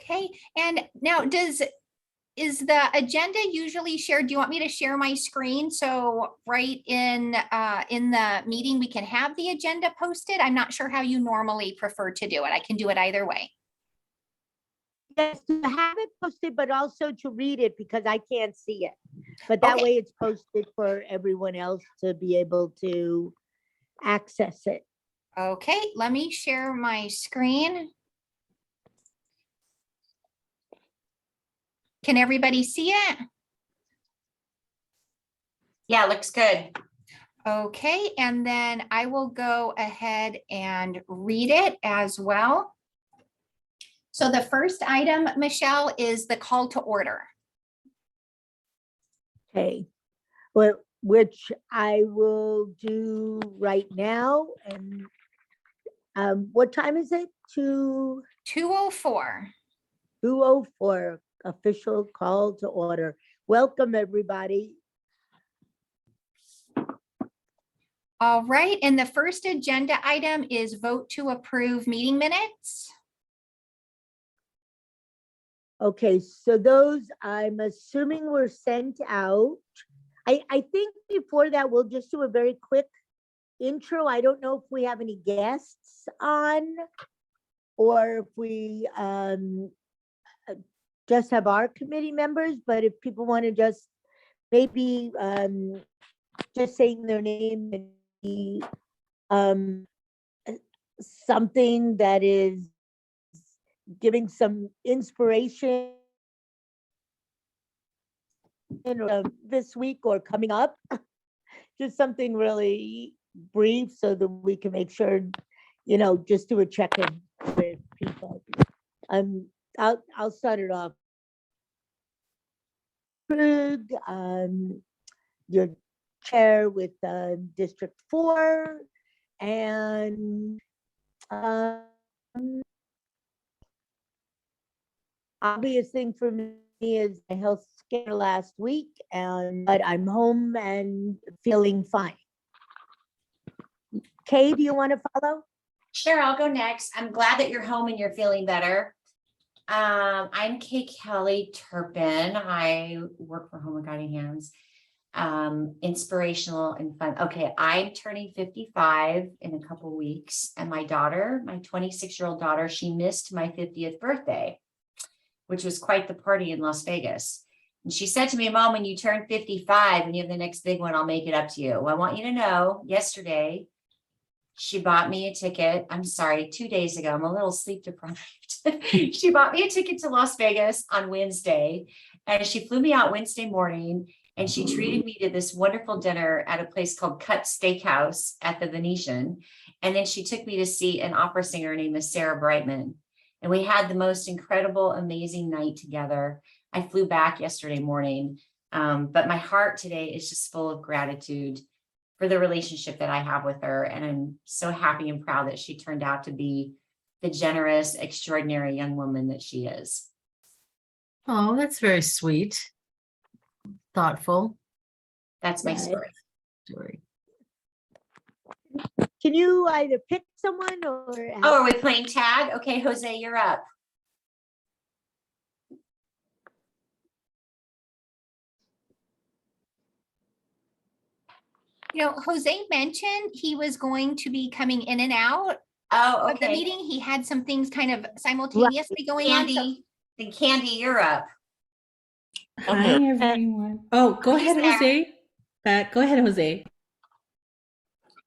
Okay, and now is the agenda usually shared? Do you want me to share my screen? So right in the meeting, we can have the agenda posted. I'm not sure how you normally prefer to do it. I can do it either way. Yes, to have it posted, but also to read it because I can't see it. But that way it's posted for everyone else to be able to access it. Okay, let me share my screen. Can everybody see it? Yeah, looks good. Okay, and then I will go ahead and read it as well. So the first item, Michelle, is the call to order. Okay, well, which I will do right now. And what time is it? 2:04. 2:04, official call to order. Welcome, everybody. All right, and the first agenda item is vote to approve meeting minutes. Okay, so those, I'm assuming were sent out. I think before that, we'll just do a very quick intro. I don't know if we have any guests on or if we just have our committee members, but if people want to just maybe just saying their name and something that is giving some inspiration this week or coming up, just something really brief so that we can make sure, just do a check-in with people. I'll start it off. Krug, your chair with District 4, and obvious thing for me is a health scare last week, but I'm home and feeling fine. Kay, do you want to follow? Sure, I'll go next. I'm glad that you're home and you're feeling better. I'm Kay Kelly Turpin. I work for Home of Guiding Hands. Inspirational and fun. Okay, I'm turning 55 in a couple weeks, and my daughter, my 26-year-old daughter, she missed my 50th birthday, which was quite the party in Las Vegas. And she said to me, Mom, when you turn 55 and you have the next big one, I'll make it up to you. Well, I want you to know, yesterday, she bought me a ticket. I'm sorry, 2 days ago, I'm a little sleep deprived. She bought me a ticket to Las Vegas on Wednesday, and she flew me out Wednesday morning, and she treated me to this wonderful dinner at a place called Cut Steakhouse at the Venetian. And then she took me to see an opera singer named Sarah Brightman. And we had the most incredible, amazing night together. I flew back yesterday morning, but my heart today is just full of gratitude for the relationship that I have with her. And I'm so happy and proud that she turned out to be the generous, extraordinary young woman that she is. Oh, that's very sweet. Thoughtful. That's my story. Can you either pick someone or? Oh, are we playing tag? Okay, Jose, you're up. Jose mentioned he was going to be coming in and out Oh, of the okay. meeting. He had some things kind of simultaneously going on. Candy, then Candy, you're up. Hi, everyone. Oh, go ahead, Jose. Go ahead, Jose.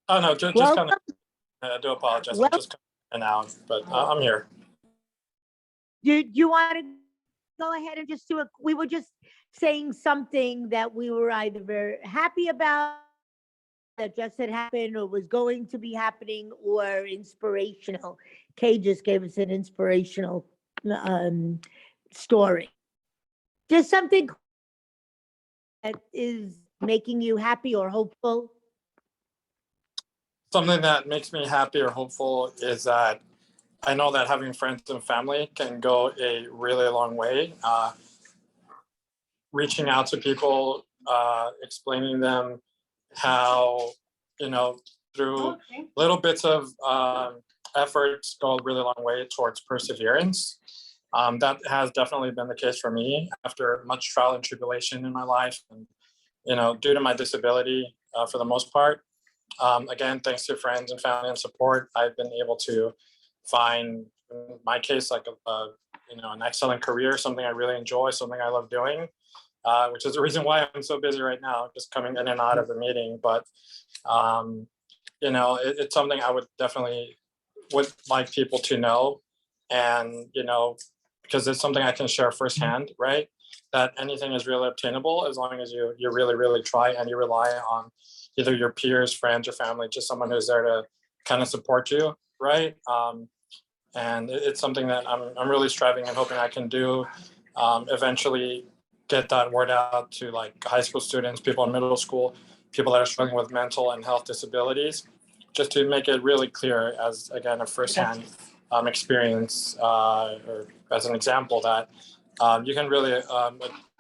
Oh, no, just kind of, I do apologize. I'm just coming in and out, but I'm here. Do you want to go ahead and just do we were just saying something that we were either very happy about that just had happened or was going to be happening or inspirational. Kay just gave us an inspirational story. Just something that is making you happy or hopeful. Something that makes me happy or hopeful is that I know that having friends and family can go a really long way. Reaching out to people, explaining them how, through little bits of efforts go a really long way towards perseverance. That has definitely been the case for me after much trial and tribulation in my life. And, due to my disability, for the most part, again, thanks to friends and family and support, I've been able to find, in my case, like an excellent career, something I really enjoy, something I love doing, which is the reason why I'm so busy right now, just coming in and out of the meeting. But it's something I would definitely would like people to know, and because it's something I can share firsthand, right? That anything is really obtainable as long as you really really try and you rely on either your peers, friends, or family, just someone who's there to kind of support you, right? And it's something that I'm really striving and hoping I can do. Eventually, get that word out to like high school students, people in middle school, people that are struggling with mental and health disabilities, just to make it really clear as, again, a firsthand experience, or as an example that you can really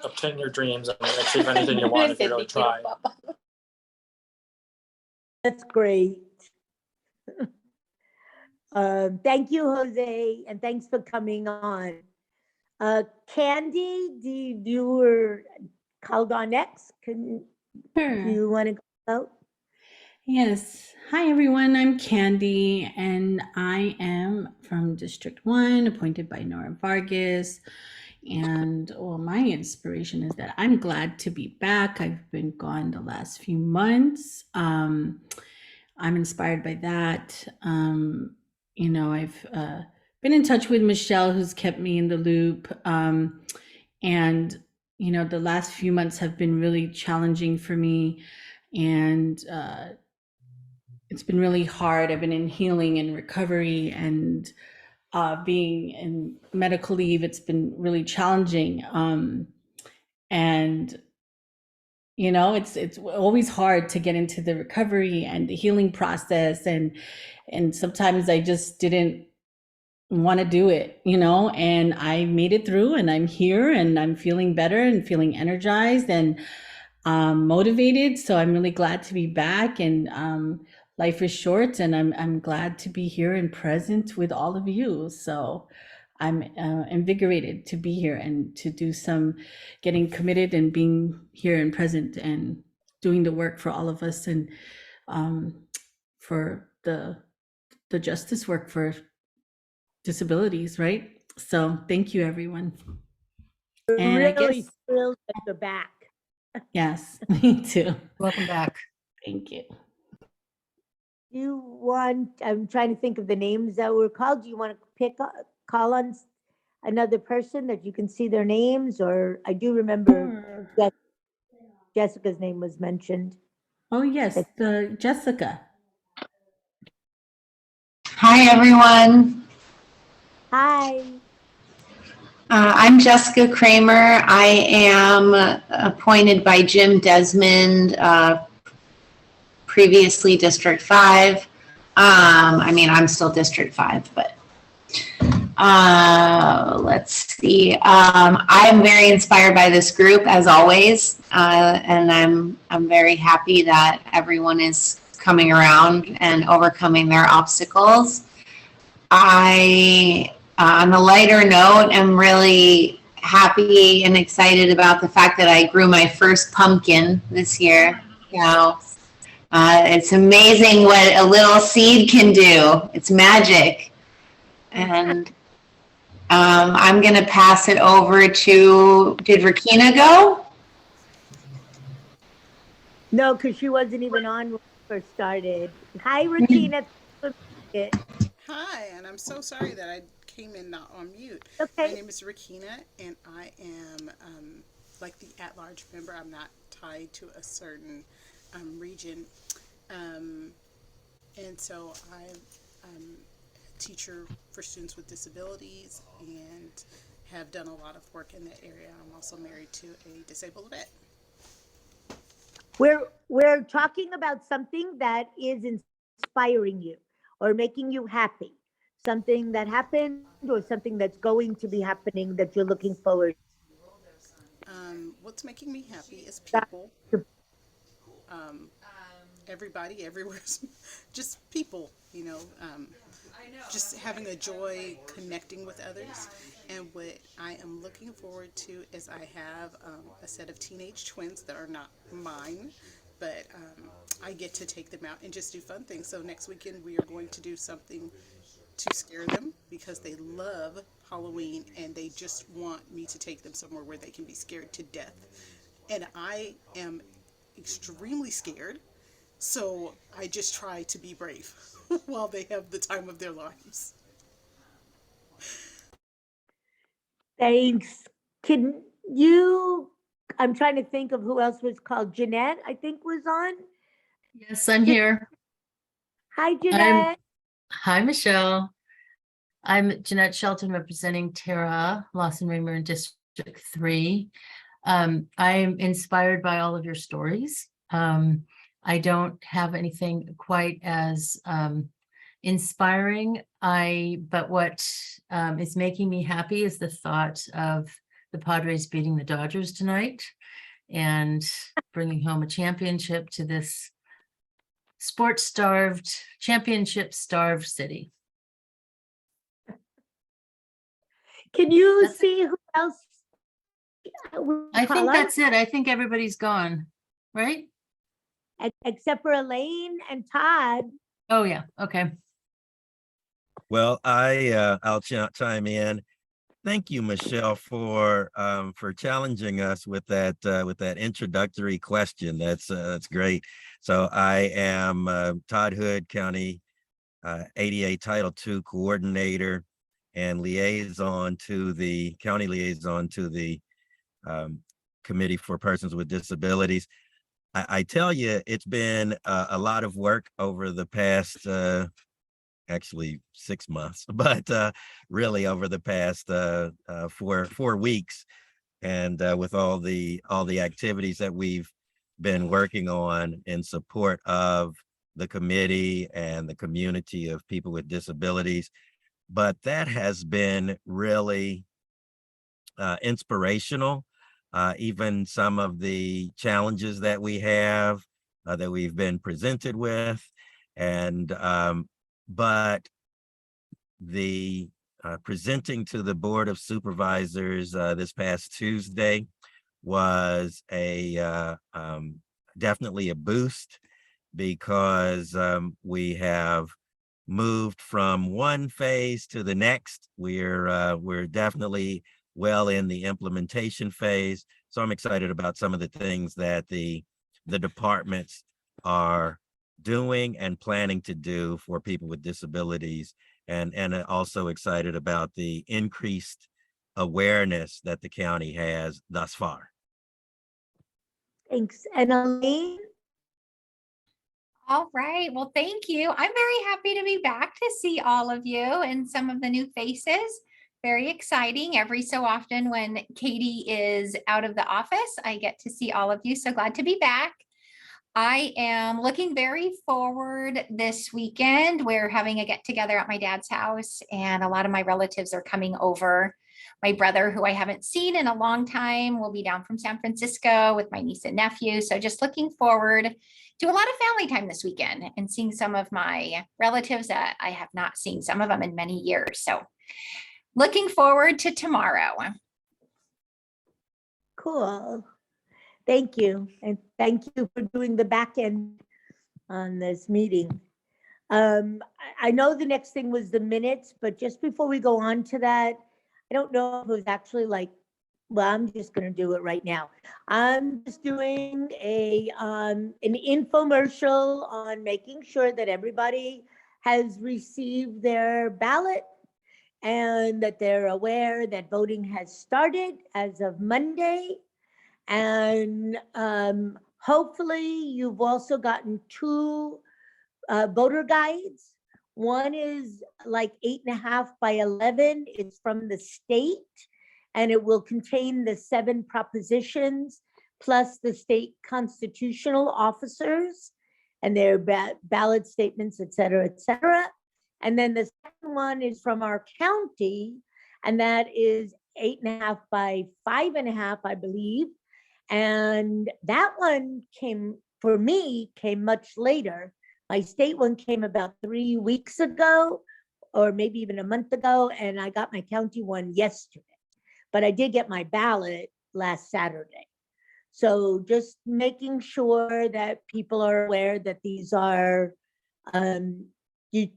obtain your dreams and achieve anything you want if you really try. That's great. Thank you, Jose, and thanks for coming on. Candy, do you were called on next? Do Sure. you want to go out? Yes. Hi, everyone. I'm Candy, and I am from District 1, appointed by Nora Vargas. And my inspiration is that I'm glad to be back. I've been gone the last few months. I'm inspired by that. I've been in touch with Michelle, who's kept me in the loop. The last few months have been really challenging for me. And it's been really hard. I've been in healing and recovery, and being in medical leave, it's been really challenging. It's always hard to get into the recovery and the healing process, and sometimes I just didn't want to do it, and I made it through, and I'm here, and I'm feeling better and feeling energized and motivated. So I'm really glad to be back, and life is short, and I'm glad to be here and present with all of you. So I'm invigorated to be here and to do some getting committed and being here and present and doing the work for all of us, and for the justice work for disabilities, right? So thank you, everyone. And I Really guess, thrilled that you're back. yes, me too. Welcome back. Thank you. I'm trying to think of the names that were called. Do you want to call on another person that you can see their names? Or I do remember that Jessica's name was mentioned. Oh, yes, Jessica. Hi, everyone. Hi. I'm Jessica Kramer. I am appointed by Jim Desmond, previously District 5. I'm still District 5, but let's see. I'm very inspired by this group, as always, and I'm very happy that everyone is coming around and overcoming their obstacles. On a lighter note, am really happy and excited about the fact that I grew my first pumpkin this year. It's amazing what a little seed can do. It's magic. And I'm going to pass it over to, did Rakina go? No, because she wasn't even on when we first started. Hi, Regina. Hi, and I'm so sorry that I came in not on mute. Okay. My name is Rakina, and I am like the at-large member. I'm not tied to a certain region, and so I'm a teacher for students with disabilities and have done a lot of work in that area. I'm also married to a disabled vet. We're talking about something that is inspiring you or making you happy, something that happened or something that's going to be happening that you're looking forward What's making me happy is people. everybody, everywhere, just people, just having a joy connecting with others. And what I am looking forward to is I have a set of teenage twins that are not mine, but I get to take them out and just do fun things. So next weekend we are going to do something to scare them because they love Halloween and they just want me to take them somewhere where they can be scared to death. And I am extremely scared, so I just try to be brave while they have the time of their lives. Thanks. Can you, I'm trying to think of who else was called. Jeanette, I think, was on. Yes, I'm here. Hi, Jeanette. Hi, Michelle. I'm Jeanette Shelton representing Tara, Lawson Raymer in District 3. I'm inspired by all of your stories. I don't have anything quite as inspiring. But what is making me happy is the thought of the Padres beating the Dodgers tonight and bringing home a championship to this sports-starved, championship-starved city. Can you That's it. see who else? I think that's it. I think everybody's gone, right? Except for Elaine and Todd. Oh, yeah. Okay. Well, I'll chime in. Thank you, Michelle, for challenging us with that introductory question. That's great. So I am Todd Hood, County ADA Title II coordinator and liaison to the county liaison to the Committee for Persons with Disabilities. I tell you, it's been a lot of work over the past actually 6 months, but really over the past 4 weeks, and with all the activities that we've been working on in support of the committee and the community of people with disabilities. But that has been really inspirational. Even some of the challenges that we have that we've been presented with, and but the presenting to the Board of Supervisors this past Tuesday was a definitely a boost, because we have moved from one phase to the next. We're definitely well in the implementation phase. So I'm excited about some of the things that the departments are doing and planning to do for people with disabilities, and also excited about the increased awareness that the county has thus far. Thanks. And Elaine? All right. Well, thank you. I'm very happy to be back to see all of you and some of the new faces. Very exciting. Every so often when Katie is out of the office, I get to see all of you. So glad to be back. I am looking very forward this weekend. We're having a get together at my dad's house, and a lot of my relatives are coming over. My brother, who I haven't seen in a long time, will be down from San Francisco with my niece and nephew. So just looking forward to a lot of family time this weekend and seeing some of my relatives that I have not seen, some of them in many years. So looking forward to tomorrow. Cool. Thank you. And thank you for doing the back end on this meeting. I know the next thing was the minutes, but just before we go on to that, I don't know if it was actually like, well, I'm just going to do it right now. I'm just doing an infomercial on making sure that everybody has received their ballot and that they're aware that voting has started as of Monday. And hopefully you've also gotten 2 voter guides. One is like 8.5 by 11. It's from the state, and it will contain the 7 propositions plus the state constitutional officers and their ballot statements, et cetera, et cetera. And then the second one is from our county, and that is 8.5 by 5.5, I believe. And that one came for me came much later. My state one came about 3 weeks ago, or maybe even a month ago, and I got my county one yesterday. But I did get my ballot last Saturday. So just making sure that people are aware that these are, you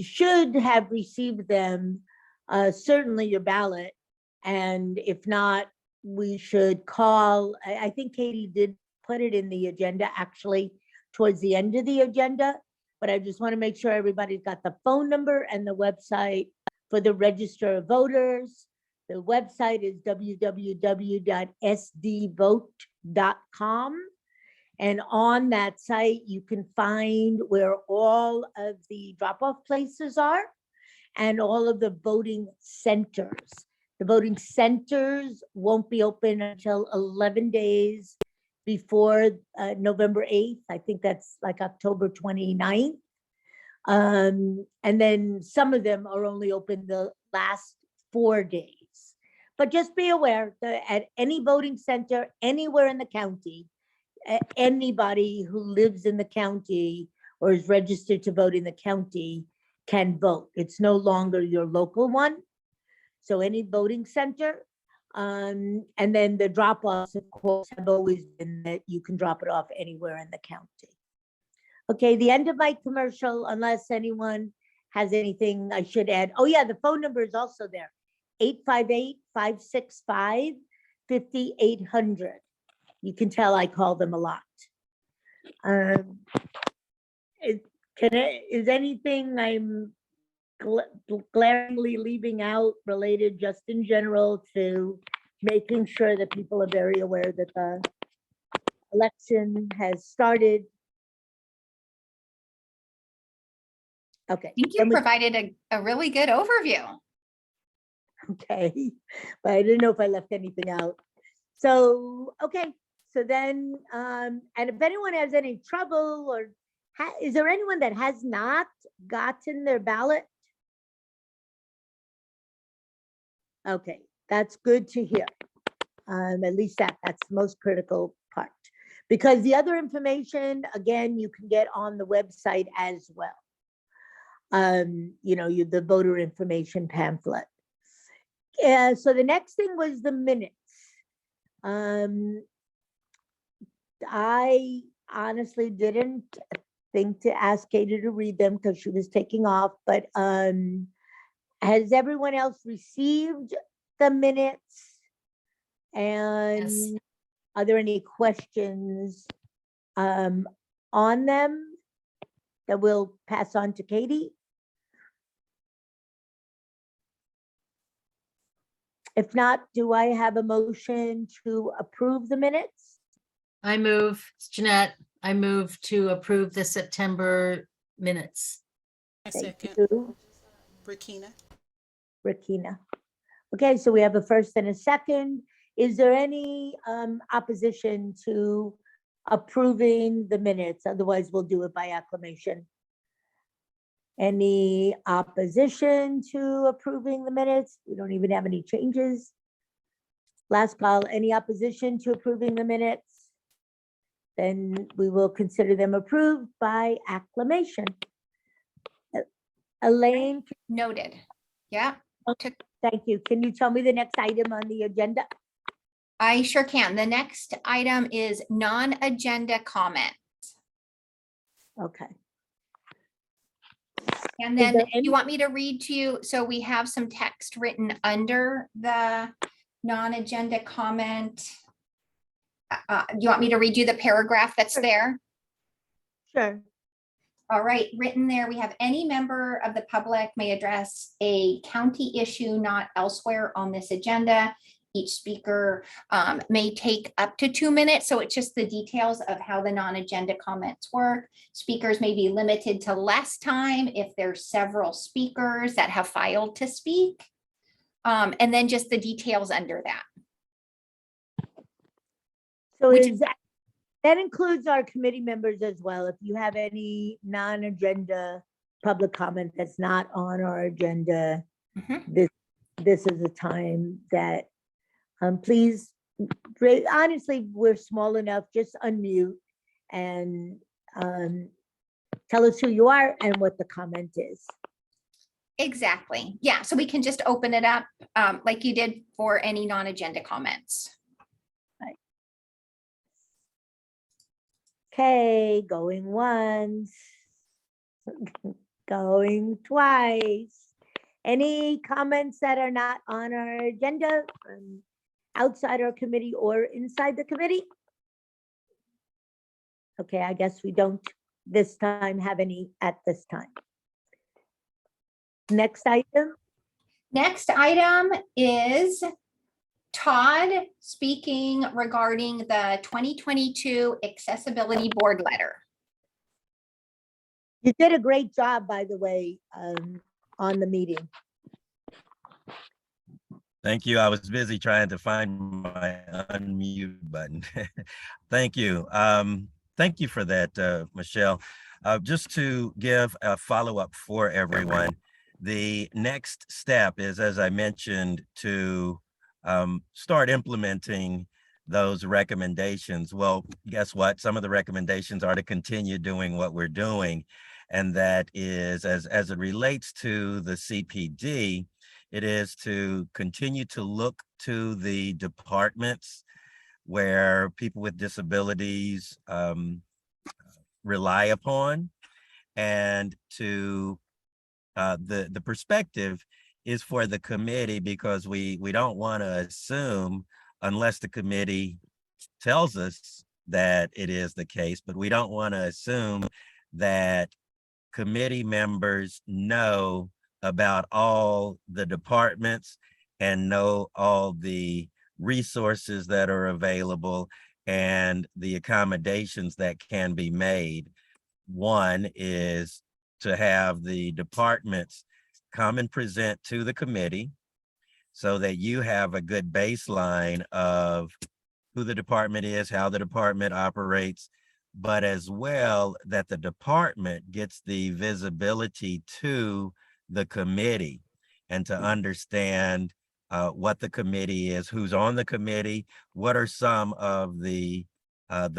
should have received them, certainly your ballot. And if not, we should call, I think Katie did put it in the agenda, actually, towards the end of the agenda. But I just want to make sure everybody's got the phone number and the website for the Register of Voters. The website is www.sdvote.com. And on that site, you can find where all of the drop-off places are and all of the voting centers. The voting centers won't be open until 11 days before November 8th. I think that's like October 29th. And then some of them are only open the last 4 days. But just be aware that at any voting center, anywhere in the county, anybody who lives in the county or is registered to vote in the county can vote. It's no longer your local one. So any voting center, and then the drop-offs, of course, have always been that you can drop it off anywhere in the county. Okay, the end of my commercial, unless anyone has anything I should add. Oh yeah, the phone number is also there, 858-565-5800. You can tell I call them a lot. Is anything I'm glaringly leaving out related just in general to making sure that people are very aware that the election has started? Okay. I think you then we- provided a really good overview. Okay, but I didn't know if I left anything out. So, okay, so then, and if anyone has any trouble or is there anyone that has not gotten their ballot? Okay, that's good to hear. At least that's the most critical part. Because the other information, again, you can get on the website as well. You know, the voter information pamphlet. So the next thing was the minutes. I honestly didn't think to ask Katie to read them because she was taking off, but has everyone else received the minutes? And Yes. are there any questions on them that we'll pass on to Katie? If not, do I have a motion to approve the minutes? I move, it's Jeanette, I move to approve the September minutes. I Thank second. you, Rakina. Rakina. Okay, so we have a first and a second. Is there any opposition to approving the minutes? Otherwise, we'll do it by acclamation. Any opposition to approving the minutes? We don't even have any changes. Last call, any opposition to approving the minutes? Then we will consider them approved by acclamation. Elaine, Noted. Yeah, thank you. Can you tell me the next item on the agenda? I sure can. The next item is non-agenda comment. Okay. And Is then there any- you want me to read to you? So we have some text written under the non-agenda comment. You want me to read you the paragraph that's Sure. there? Sure. All right, written there, we have any member of the public may address a county issue not elsewhere on this agenda. Each speaker may take up to 2 minutes. So it's just the details of how the non-agenda comments work. Speakers may be limited to less time if there's several speakers that have filed to speak. And then just the details under that. So Which- is that includes our committee members as well. If you have any non-agenda public comment that's not on our agenda, Mhm. this is a time that please, honestly, we're small enough, just unmute and tell us who you are and what the comment is. Exactly. Yeah, so we can just open it up like you did for any non-agenda comments. Okay, going once, going twice. Any comments that are not on our agenda from outside our committee or inside the committee? Okay, I guess we don't this time have any at this time. Next item. Next item is Todd speaking regarding the 2022 Accessibility Board Letter. You did a great job, by the way, on the meeting. Thank you. I was busy trying to find my unmute button. Thank you. Thank you for that, Michelle. Just to give a follow-up for everyone, the next step is, as I mentioned, to start implementing those recommendations. Well, guess what? Some of the recommendations are to continue doing what we're doing. And that is, as it relates to the CPD, it is to continue to look to the departments where people with disabilities rely upon, and to the perspective is for the committee, because we don't want to assume unless the committee tells us that it is the case, but we don't want to assume that committee members know about all the departments and know all the resources that are available and the accommodations that can be made. One is to have the departments come and present to the committee so that you have a good baseline of who the department is, how the department operates, but as well that the department gets the visibility to the committee and to understand what the committee is, who's on the committee, what are some of the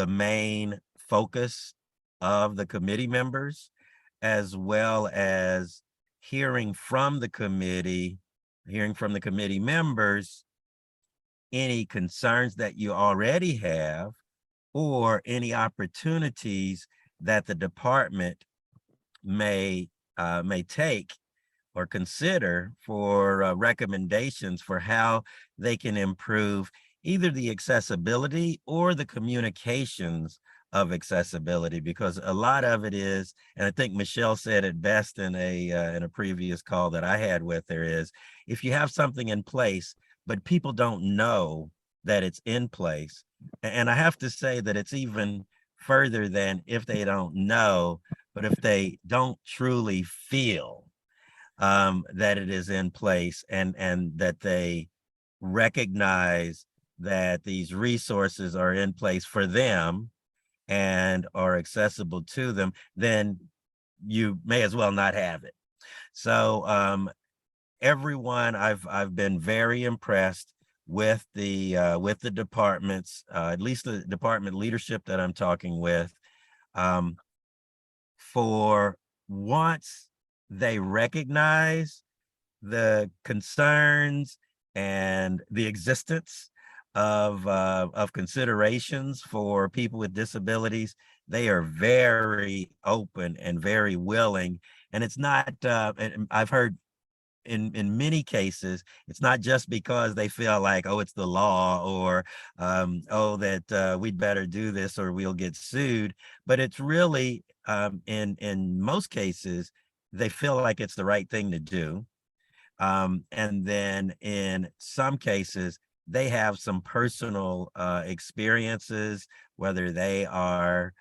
main focus of the committee members, as well as hearing from the committee members, any concerns that you already have, or any opportunities that the department may take or consider for recommendations for how they can improve either the accessibility or the communications of accessibility, because a lot of it is, and I think Michelle said it best in a previous call that I had with her, is if you have something in place, but people don't know that it's in place. And I have to say that it's even further than if they don't know, but if they don't truly feel that it is in place, and that they recognize that these resources are in place for them and are accessible to them, then you may as well not have it. So everyone, I've been very impressed with the departments, at least the department leadership that I'm talking with, for once they recognize the concerns and the existence of considerations for people with disabilities. They are very open and very willing, and it's not. And I've heard in many cases, it's not just because they feel like, oh, it's the law, or oh, that we'd better do this or we'll get sued, but it's really in most cases they feel like it's the right thing to do. And then in some cases, they have some personal experiences, whether they are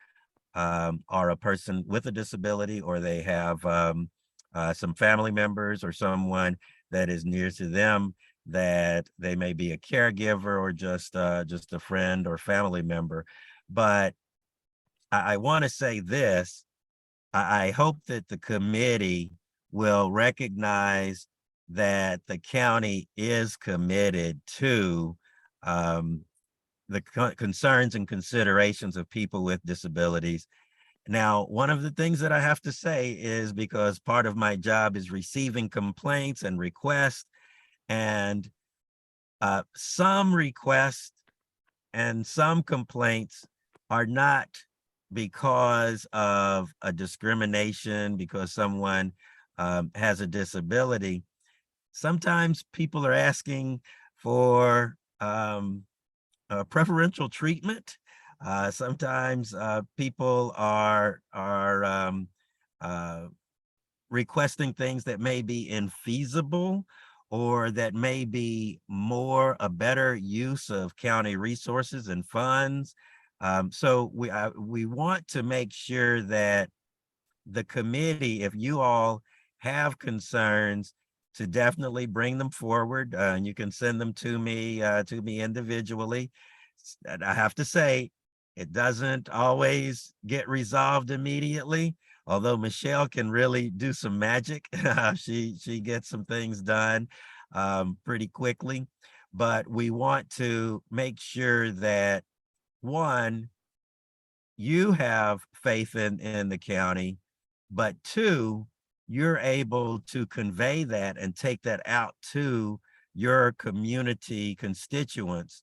a person with a disability, or they have some family members or someone that is near to them, that they may be a caregiver or just a friend or family member. But I want to say this, I hope that the committee will recognize that the county is committed to the concerns and considerations of people with disabilities. Now, one of the things that I have to say is because part of my job is receiving complaints and requests, and some requests and some complaints are not because of a discrimination, because someone has a disability. Sometimes people are asking for preferential treatment. Sometimes people are requesting things that may be infeasible, or that may be a better use of county resources and funds. So we want to make sure that the committee, if you all have concerns, to definitely bring them forward, and you can send them to me individually. And I have to say, it doesn't always get resolved immediately, although Michelle can really do some magic. She gets some things done pretty quickly, but we want to make sure that, one, you have faith in the county, but two, you're able to convey that and take that out to your community constituents,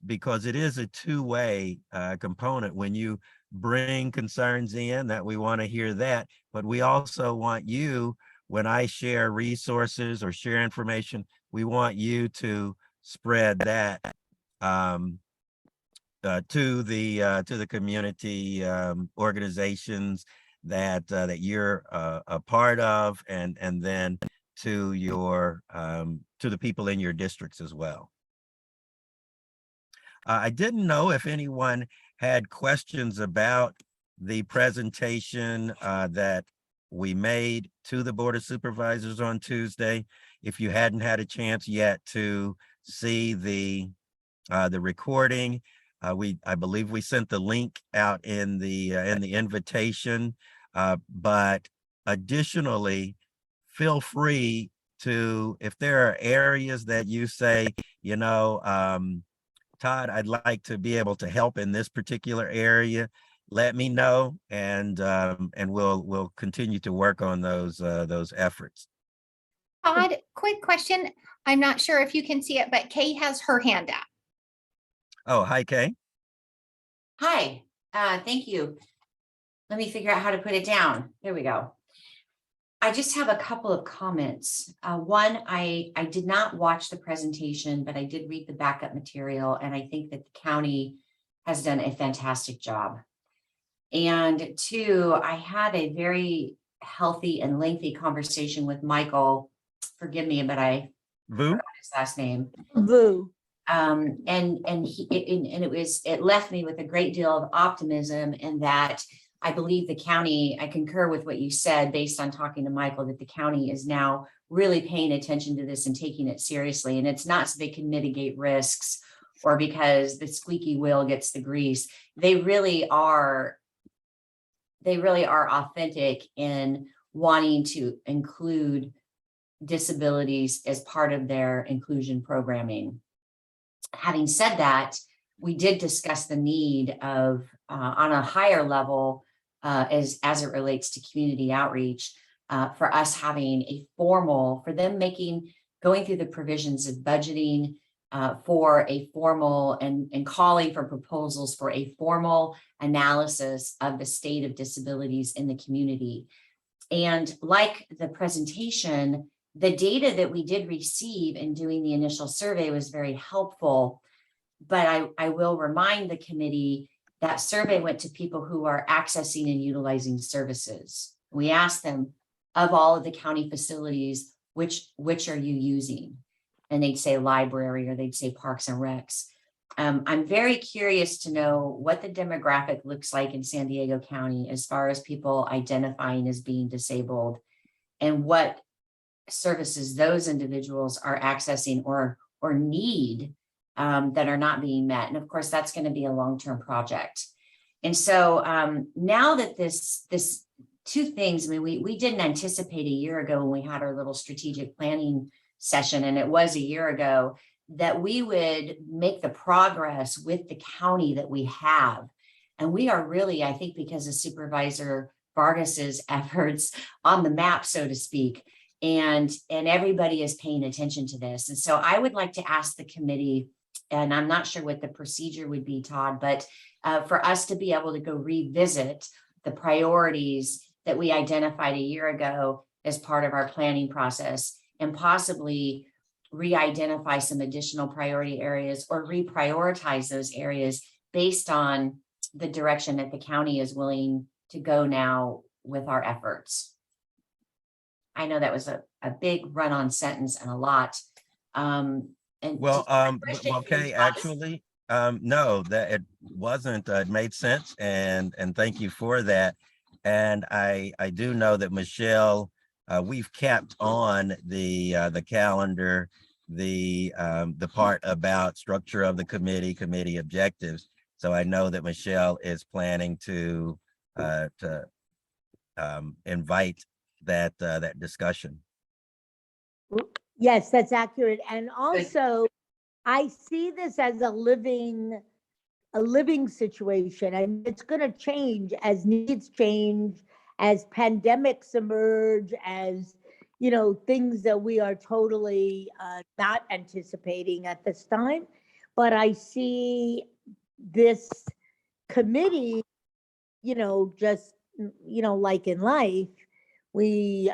because it is a two-way component. When you bring concerns in, that we want to hear that, but we also want you, when I share resources or share information, we want you to spread that to the community organizations that you're a part of, and then to the people in your districts as well. I didn't know if anyone had questions about the presentation that we made to the Board of Supervisors on Tuesday. If you hadn't had a chance yet to see the recording, I believe we sent the link out in the invitation, but additionally, feel free to, if there are areas that you say, Todd, I'd like to be able to help in this particular area, let me know, and we'll continue to work on those efforts. Todd, quick question. I'm not sure if you can see it, but Kay has her hand up. Oh, hi, Kay. Hi, thank you. Let me figure out how to put it down. There we go. I just have a couple of comments. One, I did not watch the presentation, but I did read the backup material, and I think that the county has done a fantastic job. And two, I had a very healthy and lengthy conversation with Michael. Forgive me, but I forgot his last name. Boo. And it left me with a great deal of optimism, in that I believe the county, I concur with what you said based on talking to Michael, that the county is now really paying attention to this and taking it seriously. And it's not so they can mitigate risks or because the squeaky wheel gets the grease. They really are authentic in wanting to include disabilities as part of their inclusion programming. Having said that, we did discuss the need of, on a higher level, as it relates to community outreach, for us having going through the provisions of budgeting for a formal and calling for proposals for a formal analysis of the state of disabilities in the community. And like the presentation, the data that we did receive in doing the initial survey was very helpful. But I will remind the committee that survey went to people who are accessing and utilizing services. We asked them, of all of the county facilities, which are you using? And they'd say library, or they'd say parks and recs. I'm very curious to know what the demographic looks like in San Diego County as far as people identifying as being disabled, and what services those individuals are accessing or need that are not being met. And of course, that's going to be a long-term project. And so now that this two things, I mean, we didn't anticipate a year ago when we had our little strategic planning session, and it was a year ago, that we would make the progress with the county that we have. And we are really, I think, because of Supervisor Vargas's efforts, on the map, so to speak. And everybody is paying attention to this. And so I would like to ask the committee, and I'm not sure what the procedure would be, Todd, but for us to be able to go revisit the priorities that we identified a year ago as part of our planning process, and possibly re-identify some additional priority areas or reprioritize those areas based on the direction that the county is willing to go now with our efforts. I know that was a big run-on sentence and a lot. And Well, Christian, well, your Kay, thoughts? actually, no, that it wasn't, it made sense, and thank you for that. And I do know that Michelle, we've kept on the calendar, the part about structure of the committee objectives. So I know that Michelle is planning to invite that discussion. Yes, that's accurate. And also, I see this as a living situation, and it's going to change as needs change, as pandemics emerge, as things that we are totally not anticipating at this time. But I see this committee, just like in life, we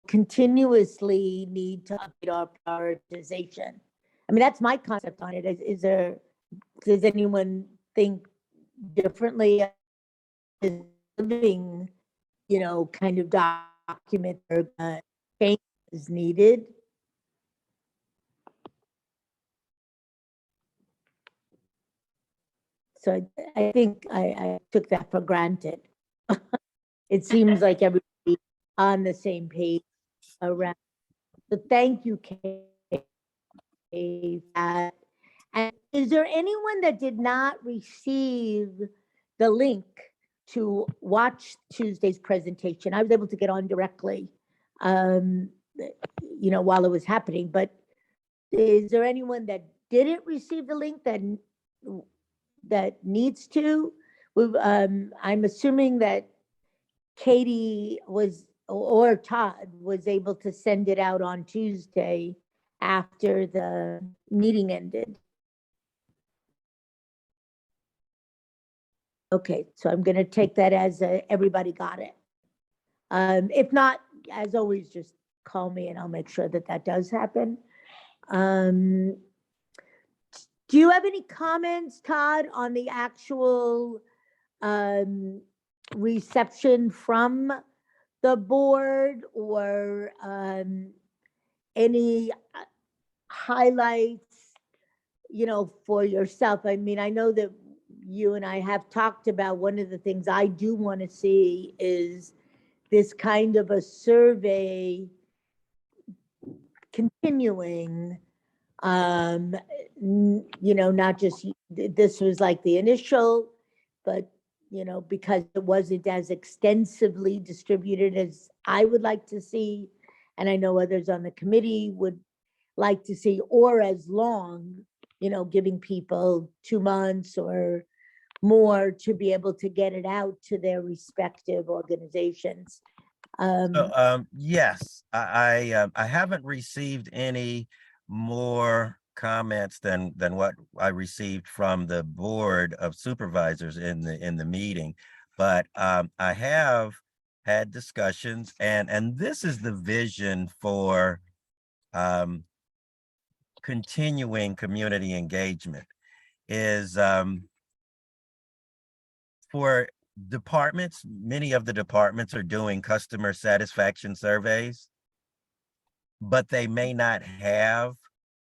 continuously need to update our prioritization. I mean, that's my concept on it. Does anyone think differently? Is living, kind of document or change is needed? So I think I took that for granted. It seems like everybody on the same page around. So thank you, Kay. And is there anyone that did not receive the link to watch Tuesday's presentation? I was able to get on directly, while it was happening, but is there anyone that didn't receive the link that needs to? I'm assuming that Katie or Todd was able to send it out on Tuesday after the meeting ended. Okay, so I'm going to take that as everybody got it. If not, as always, just call me and I'll make sure that does happen. Do you have any comments, Todd, on the actual reception from the board, or any highlights, for yourself? I mean, I know that you and I have talked about, one of the things I do want to see is this kind of a survey continuing, not just, this was like the initial, but because it wasn't as extensively distributed as I would like to see, and I know others on the committee would like to see, or as long, giving people 2 months or more to be able to get it out to their respective organizations. Yes, I haven't received any more comments than what I received from the Board of Supervisors in the meeting, but I have had discussions, and this is the vision for continuing community engagement, is for departments. Many of the departments are doing customer satisfaction surveys, but they may not have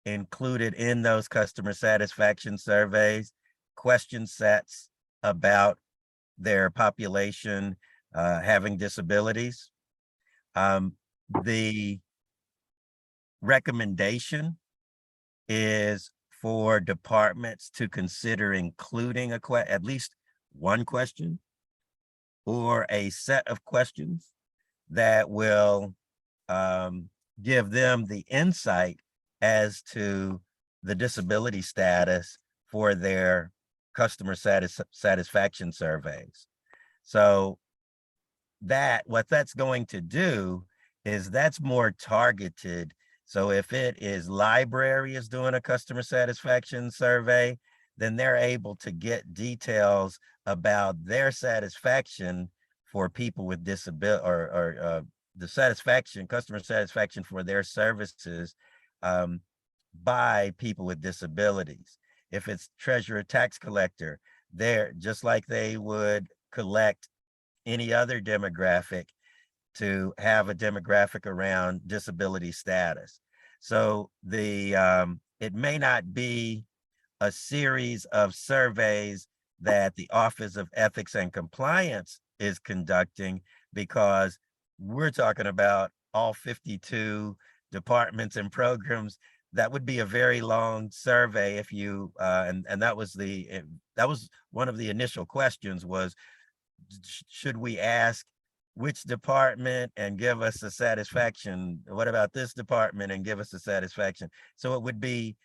included in those customer satisfaction surveys question sets about their population having disabilities. The recommendation is for departments to consider including at least one question or a set of questions that will give them the insight as to the disability status for their customer satisfaction surveys. So what that's going to do is that's more targeted. So if it is library is doing a customer satisfaction survey, then they're able to get details about their satisfaction for people with disability, or the customer satisfaction for their services by people with disabilities. If it's treasurer tax collector, they're just like they would collect any other demographic, to have a demographic around disability status. So it may not be a series of surveys that the Office of Ethics and Compliance is conducting, because we're talking about all 52 departments and programs. That would be a very long survey if you, and that was one of the initial questions was, should we ask which department and give us a satisfaction? What about this department and give us a satisfaction? So it would be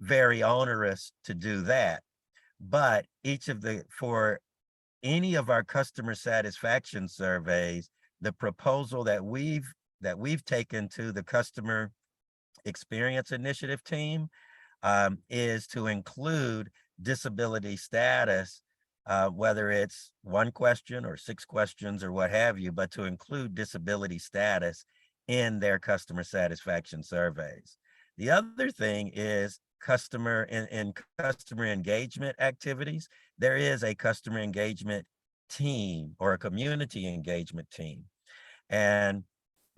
very onerous to do that. But for any of our customer satisfaction surveys, the proposal that we've taken to the Customer Experience Initiative team is to include disability status, whether it's one question or 6 questions or what have you, but to include disability status in their customer satisfaction surveys. The other thing is customer engagement activities. There is a customer engagement team or a community engagement team, and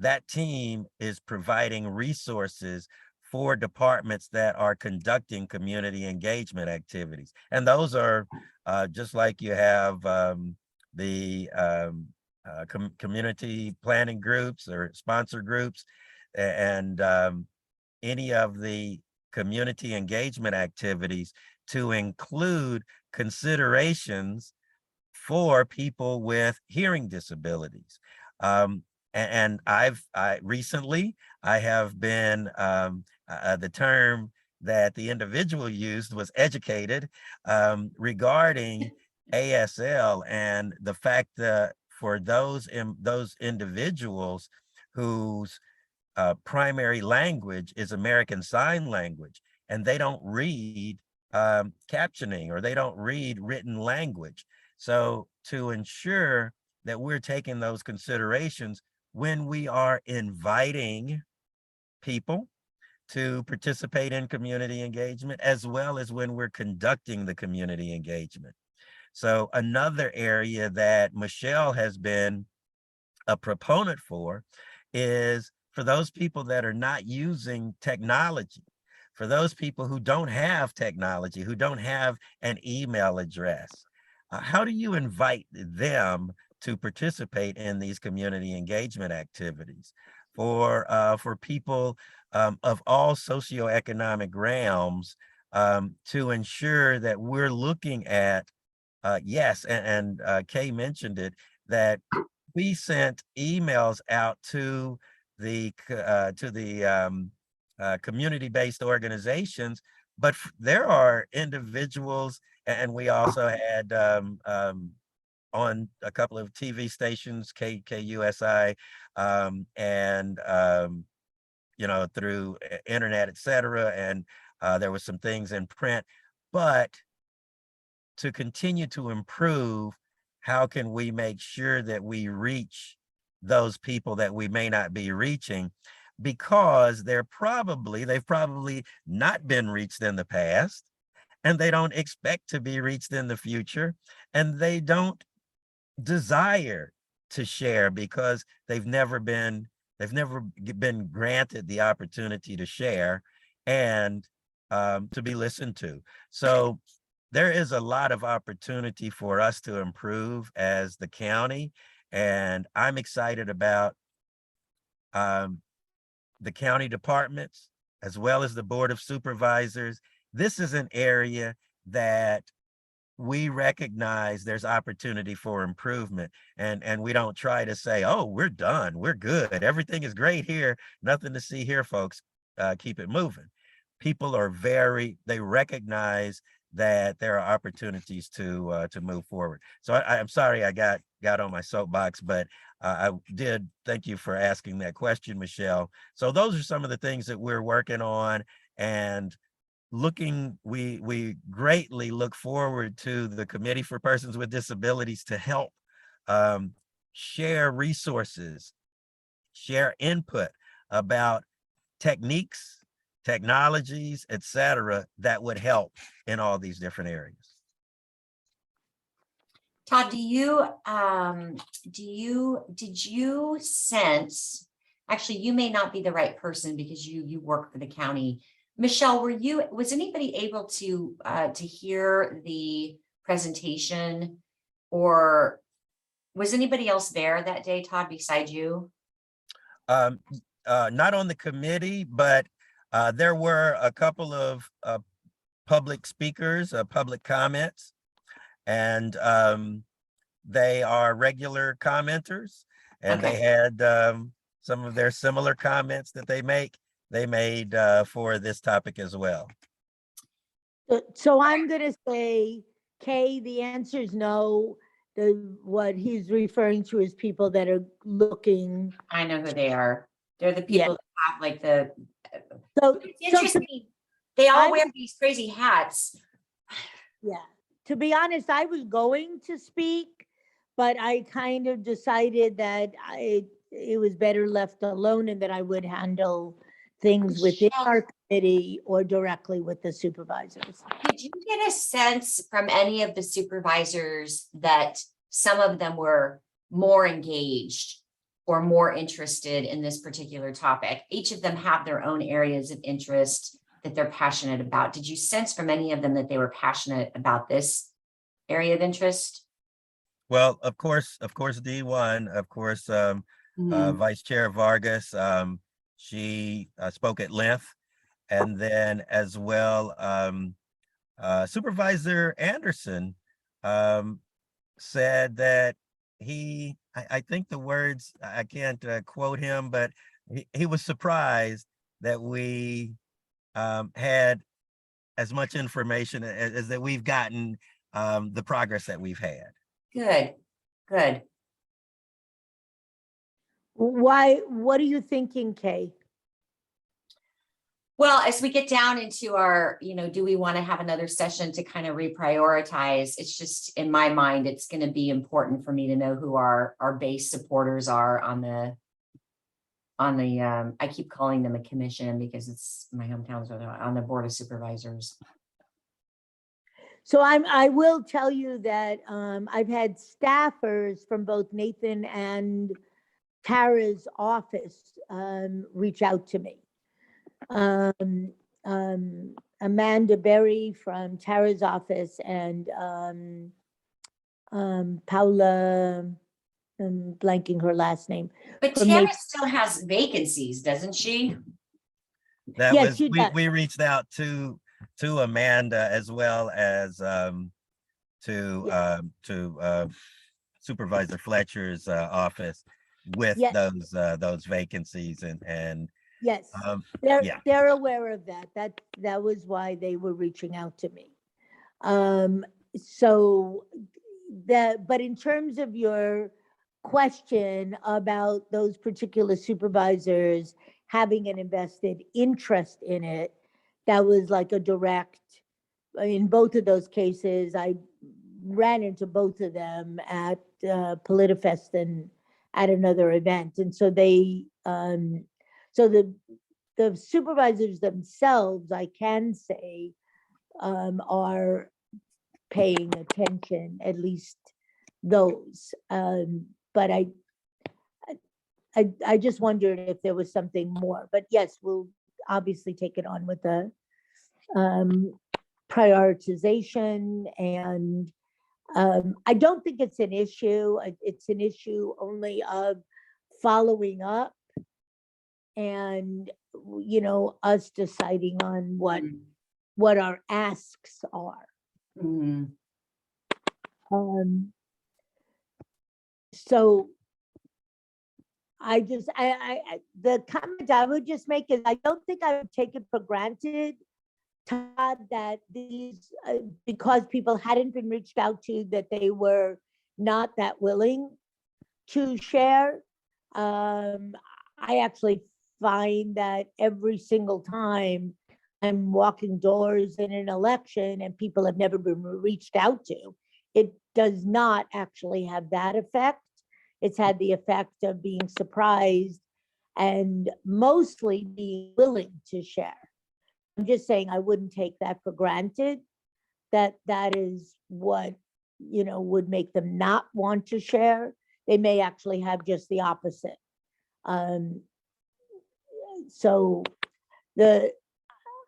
that team is providing resources for departments that are conducting community engagement activities. And those are just like you have the community planning groups or sponsor groups, and any of the community engagement activities, to include considerations for people with hearing disabilities. And I recently have been, the term that the individual used was educated regarding ASL, and the fact that for those individuals whose primary language is American Sign Language, and they don't read captioning, or they don't read written language. So to ensure that we're taking those considerations when we are inviting people to participate in community engagement, as well as when we're conducting the community engagement. So another area that Michelle has been a proponent for is for those people that are not using technology, for those people who don't have technology, who don't have an email address. How do you invite them to participate in these community engagement activities? For people of all socioeconomic realms, to ensure that we're looking at, yes, and Kay mentioned it, that we sent emails out to the community-based organizations, but there are individuals, and we also had on a couple of TV stations, KUSI, and through internet, etc. And there was some things in print, but to continue to improve, how can we make sure that we reach those people that we may not be reaching, because they've probably not been reached in the past, and they don't expect to be reached in the future, and they don't desire to share because they've never been granted the opportunity to share and to be listened to. So there is a lot of opportunity for us to improve as the county, and I'm excited about the county departments as well as the Board of Supervisors. This is an area that we recognize there's opportunity for improvement, and we don't try to say, oh, we're done, we're good, everything is great here, nothing to see here, folks. keep it moving. People are they recognize that there are opportunities to move forward. So I'm sorry I got on my soapbox, but I did thank you for asking that question, Michelle. So those are some of the things that we're working on, and we greatly look forward to the Committee for Persons with Disabilities to help share resources, share input about techniques, technologies, etc., that would help in all these different areas. Todd, did you sense, actually, you may not be the right person because you work for the county. Michelle, was anybody able to hear the presentation, or was anybody else there that day, Todd, beside you? Not on the committee, but there were a couple of public speakers, public comments, and they are regular commenters, and Okay. they had some of their similar comments that they made for this topic as well. So I'm gonna say, Kay, the answer is no. What he's referring to is people that are looking. I know who they are. They're the Yeah. people that have like the, So, it's interesting. They all wear these crazy hats. yeah, to be honest, I was going to speak, but I kind of decided that it was better left alone, and that I would handle things within our committee or directly with the supervisors. Did you get a sense from any of the supervisors that some of them were more engaged or more interested in this particular topic? Each of them have their own areas of interest that they're passionate about. Did you sense from any of them that they were passionate about this area of interest? Well, of course, D1, of course, Vice Chair Vargas, she spoke at length, and then as well, Supervisor Anderson said that I think the words, I can't quote him, but he was surprised that we had as much information as that we've gotten, the progress that we've had. Good, good. Why? What are you thinking, Kay? Well, as we get down into our, do we want to have another session to kind of reprioritize? It's just, in my mind, it's going to be important for me to know who our base supporters are on the, I keep calling them a commission because it's my hometown, so on the Board of Supervisors. So I will tell you that I've had staffers from both Nathan and Tara's office reach out to me. Amanda Berry from Tara's office and Paula, I'm blanking her last name. But from Tara Nathan. still has vacancies, doesn't she? That Yes, was, she does. we reached out to Amanda as well as Supervisor Fletcher's office with Yes. those vacancies, and Yes, yeah. they're aware of that. That was why they were reaching out to me. So but in terms of your question about those particular supervisors having an invested interest in it, that was like a direct, in both of those cases, I ran into both of them at PolitiFest and at another event. And so they, so the supervisors themselves, I can say, are paying attention, at least those. But I just wondered if there was something more. But yes, we'll obviously take it on with the prioritization. And I don't think it's an issue. It's an issue only of following up and, us deciding on what our asks are. So the comment I would just make is I don't think I would take it for granted, Todd, that these, because people hadn't been reached out to, that they were not that willing to share. I actually find that every single time I'm walking doors in an election and people have never been reached out to, it does not actually have that effect. It's had the effect of being surprised and mostly being willing to share. I'm just saying I wouldn't take that for granted, that that is what, you know, would make them not want to share. They may actually have just the opposite. So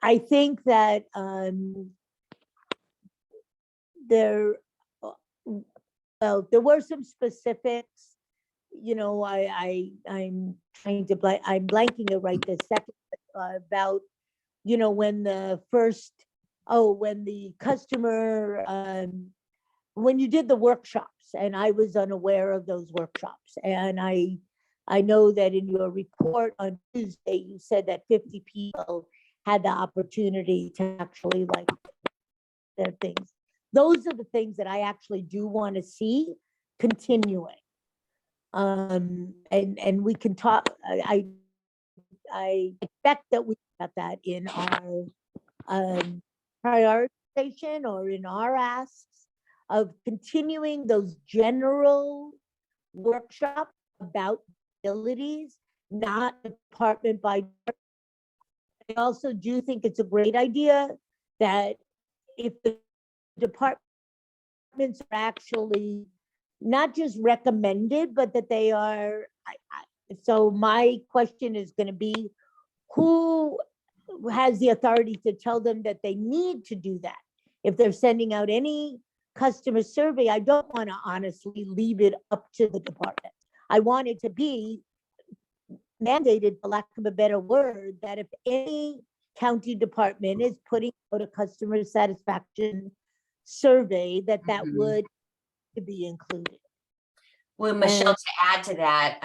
I think that there were some specifics, you know, I'm trying to I'm blanking it right this second, about, you know, when the customer, when you did the workshops, and I was unaware of those workshops, and I know that in your report on Tuesday, you said that 50 people had the opportunity to actually like their things. Those are the things that I actually do want to see continuing. And we can talk, I expect that we got that in our prioritization or in our asks of continuing those general workshops about disabilities, not department by department. I also do think it's a great idea that if the departments are actually not just recommended, but that they are, so my question is going to be, who has the authority to tell them that they need to do that? If they're sending out any customer survey, I don't want to honestly leave it up to the department. I want it to be mandated, for lack of a better word, that if any county department is putting out a customer satisfaction survey, that would be included. Well, Michelle, to add to that,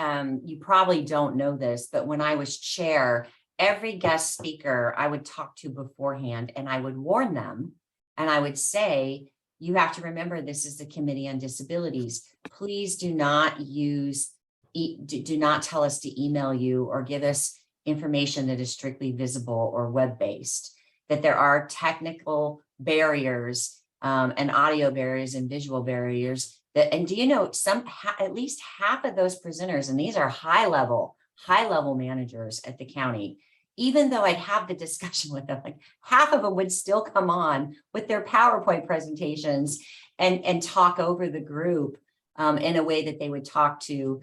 you probably don't know this, but when I was chair, every guest speaker I would talk to beforehand, and I would warn them, and I would say, you have to remember, this is the Committee on Disabilities. Please do not use, do not tell us to email you or give us information that is strictly visible or web-based, that there are technical barriers and audio barriers and visual barriers. And do you know, at least half of those presenters, and these are high level managers at the county, even though I'd have the discussion with them, like half of them would still come on with their PowerPoint presentations and talk over the group in a way that they would talk to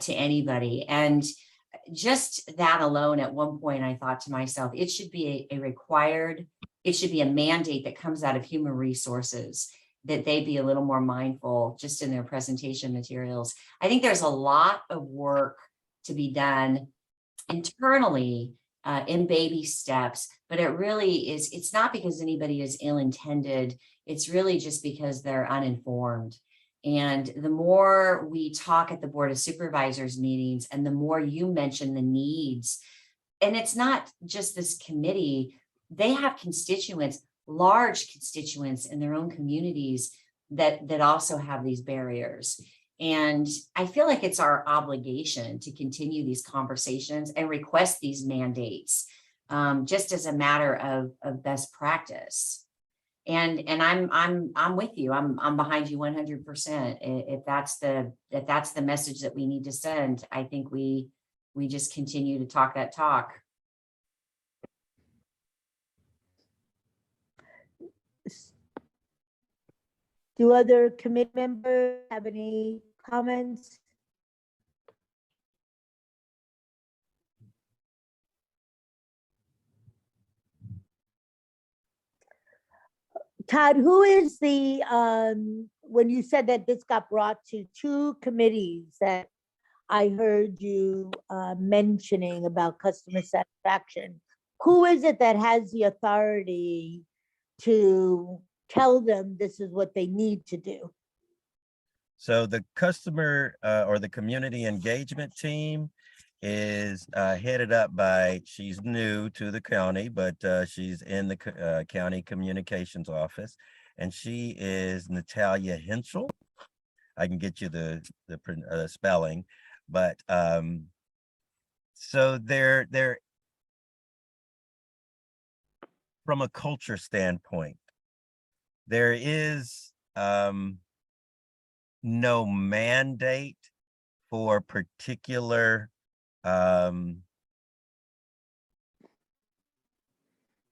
anybody. And just that alone, at one point, I thought to myself, it should be it should be a mandate that comes out of human resources, that they be a little more mindful just in their presentation materials. I think there's a lot of work to be done internally in baby steps, but it really is, it's not because anybody is ill-intended. It's really just because they're uninformed. And the more we talk at the Board of Supervisors meetings, and the more you mention the needs, and it's not just this committee, they have constituents, large constituents in their own communities that also have these barriers. And I feel like it's our obligation to continue these conversations and request these mandates, just as a matter of best practice. And I'm with you. I'm behind you 100%. If that's the message that we need to send, I think we just continue to talk that talk. Do other committee members have any comments? Todd, who is the, when you said that this got brought to two committees that I heard you mentioning about customer satisfaction, who is it that has the authority to tell them this is what they need to do? So the customer or the community engagement team is headed up by, she's new to the county, but she's in the county communications office, and she is Natalia Henschel. I can get you the spelling, but so they're from a culture standpoint, there is no mandate for particular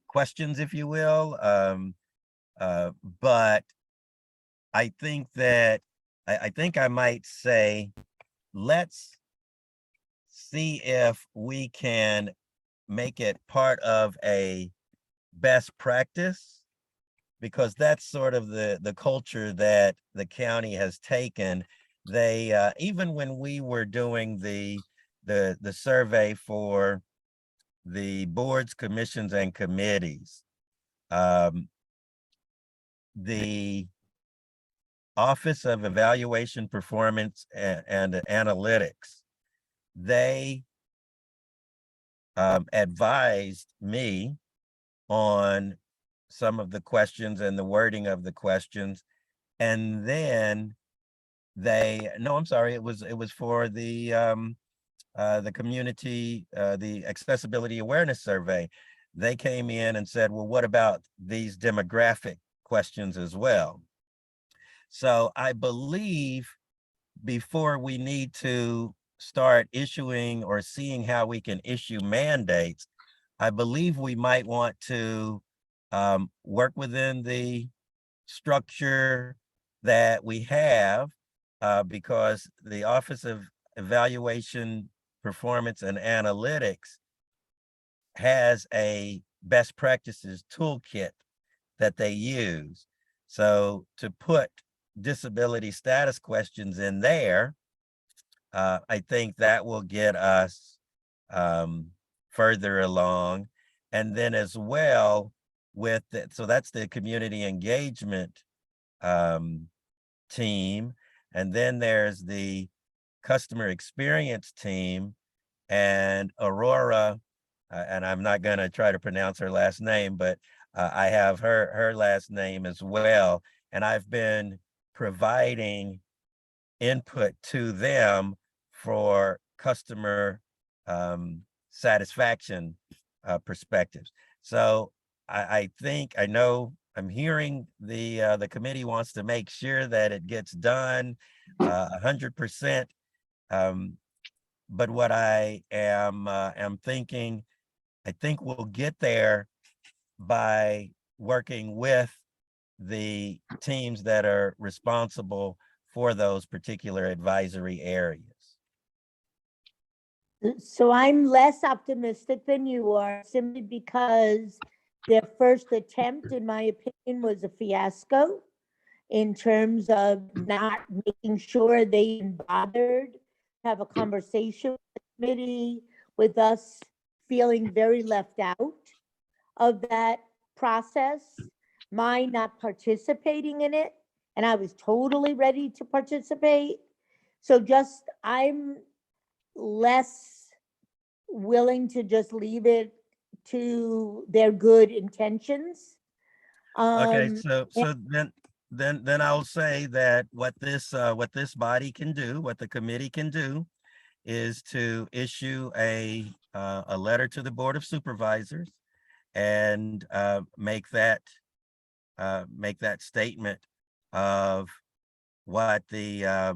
questions, if you will. But I think that I think I might say, let's see if we can make it part of a best practice, because that's sort of the culture that the county has taken. They even when we were doing the survey for the boards, commissions, and committees, the Office of Evaluation, Performance, and Analytics, they advised me on some of the questions and the wording of the questions. And then I'm sorry, it was for the community, the accessibility awareness survey. They came in and said, well, what about these demographic questions as well? So I believe before we need to start issuing or seeing how we can issue mandates, I believe we might want to work within the structure that we have, because the Office of Evaluation, Performance, and Analytics has a best practices toolkit that they use. So to put disability status questions in there, I think that will get us further along. And then as well with it, so that's the community engagement team. And then there's the customer experience team, and Aurora, and I'm not going to try to pronounce her last name, but I have her last name as well. And I've been providing input to them for customer satisfaction perspectives. So I think, I know I'm hearing the committee wants to make sure that it gets done 100%. But what I am thinking, I think we'll get there by working with the teams that are responsible for those particular advisory areas. So I'm less optimistic than you are, simply because their first attempt, in my opinion, was a fiasco in terms of not making sure they even bothered to have a conversation with the committee, with us feeling very left out of that process, my not participating in it, and I was totally ready to participate. So I'm less willing to just leave it to their good intentions. Okay, so and- then I'll say that what this body can do, what the committee can do, is to issue a letter to the Board of Supervisors and make that statement of what the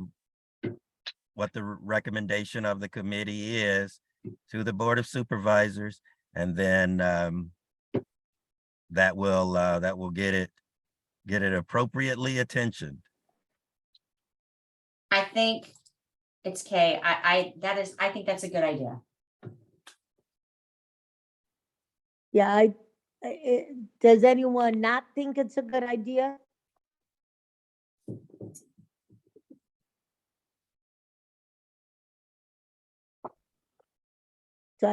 recommendation of the committee is to the Board of Supervisors, and then that will get it appropriately attentioned. I think it's Kay. I think that's a good idea. Yeah, does anyone not think it's a good idea? So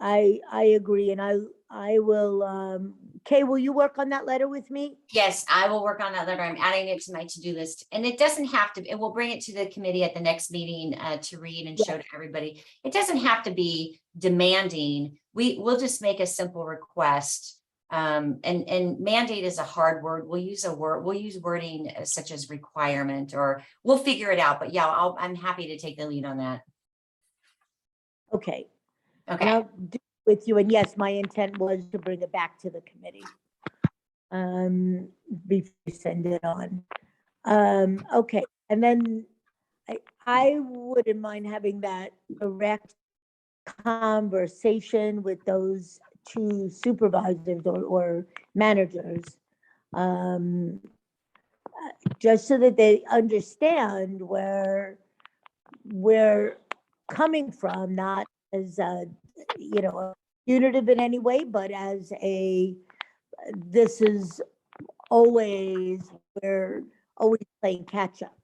I agree, and I will, Kay, will you work on that letter with me? Yes, I will work on that letter. I'm adding it to my to-do list. And it doesn't have to, and we'll bring it to the committee at the next meeting to read and show to everybody. It doesn't have to be demanding. We'll just make a simple request. And mandate is a hard word. We'll use wording such as requirement, or we'll figure it out. But yeah, I'm happy to take the lead on that. Okay. And Okay. I'll do it with you, and yes, my intent was to bring it back to the committee. Before we send it on. Okay, and then I wouldn't mind having that direct conversation with those two supervisors or managers. Just so that they understand where we're coming from, not as a, punitive in any way, but as this is we're always playing catch up.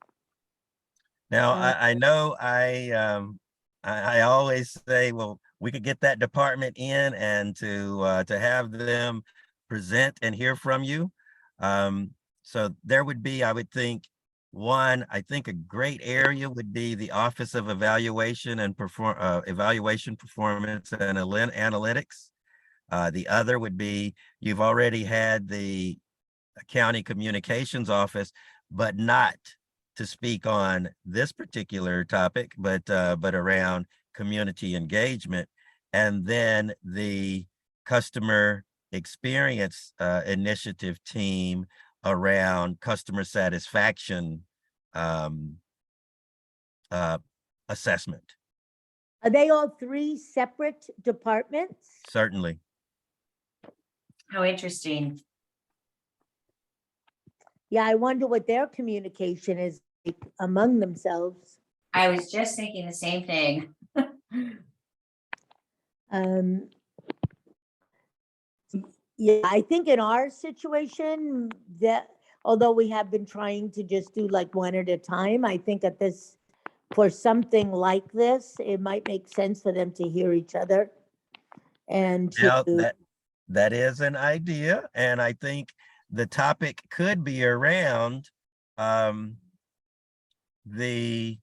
Now, I know I always say, well, we could get that department in and to have them present and hear from you. So there would be, I would think, I think a great area would be the Office of Evaluation and Evaluation Performance and Analytics. The other would be, you've already had the County Communications Office, but not to speak on this particular topic, but around community engagement. And then the Customer Experience Initiative team around customer satisfaction assessment. Are they all three separate departments? Certainly. How interesting. Yeah, I wonder what their communication is like among themselves. I was just thinking the same thing. Yeah, I think in our situation that although we have been trying to just do like one at a time, I think for something like this, it might make sense for them to hear each other and Now, to. that is an idea, and I think the topic could be around the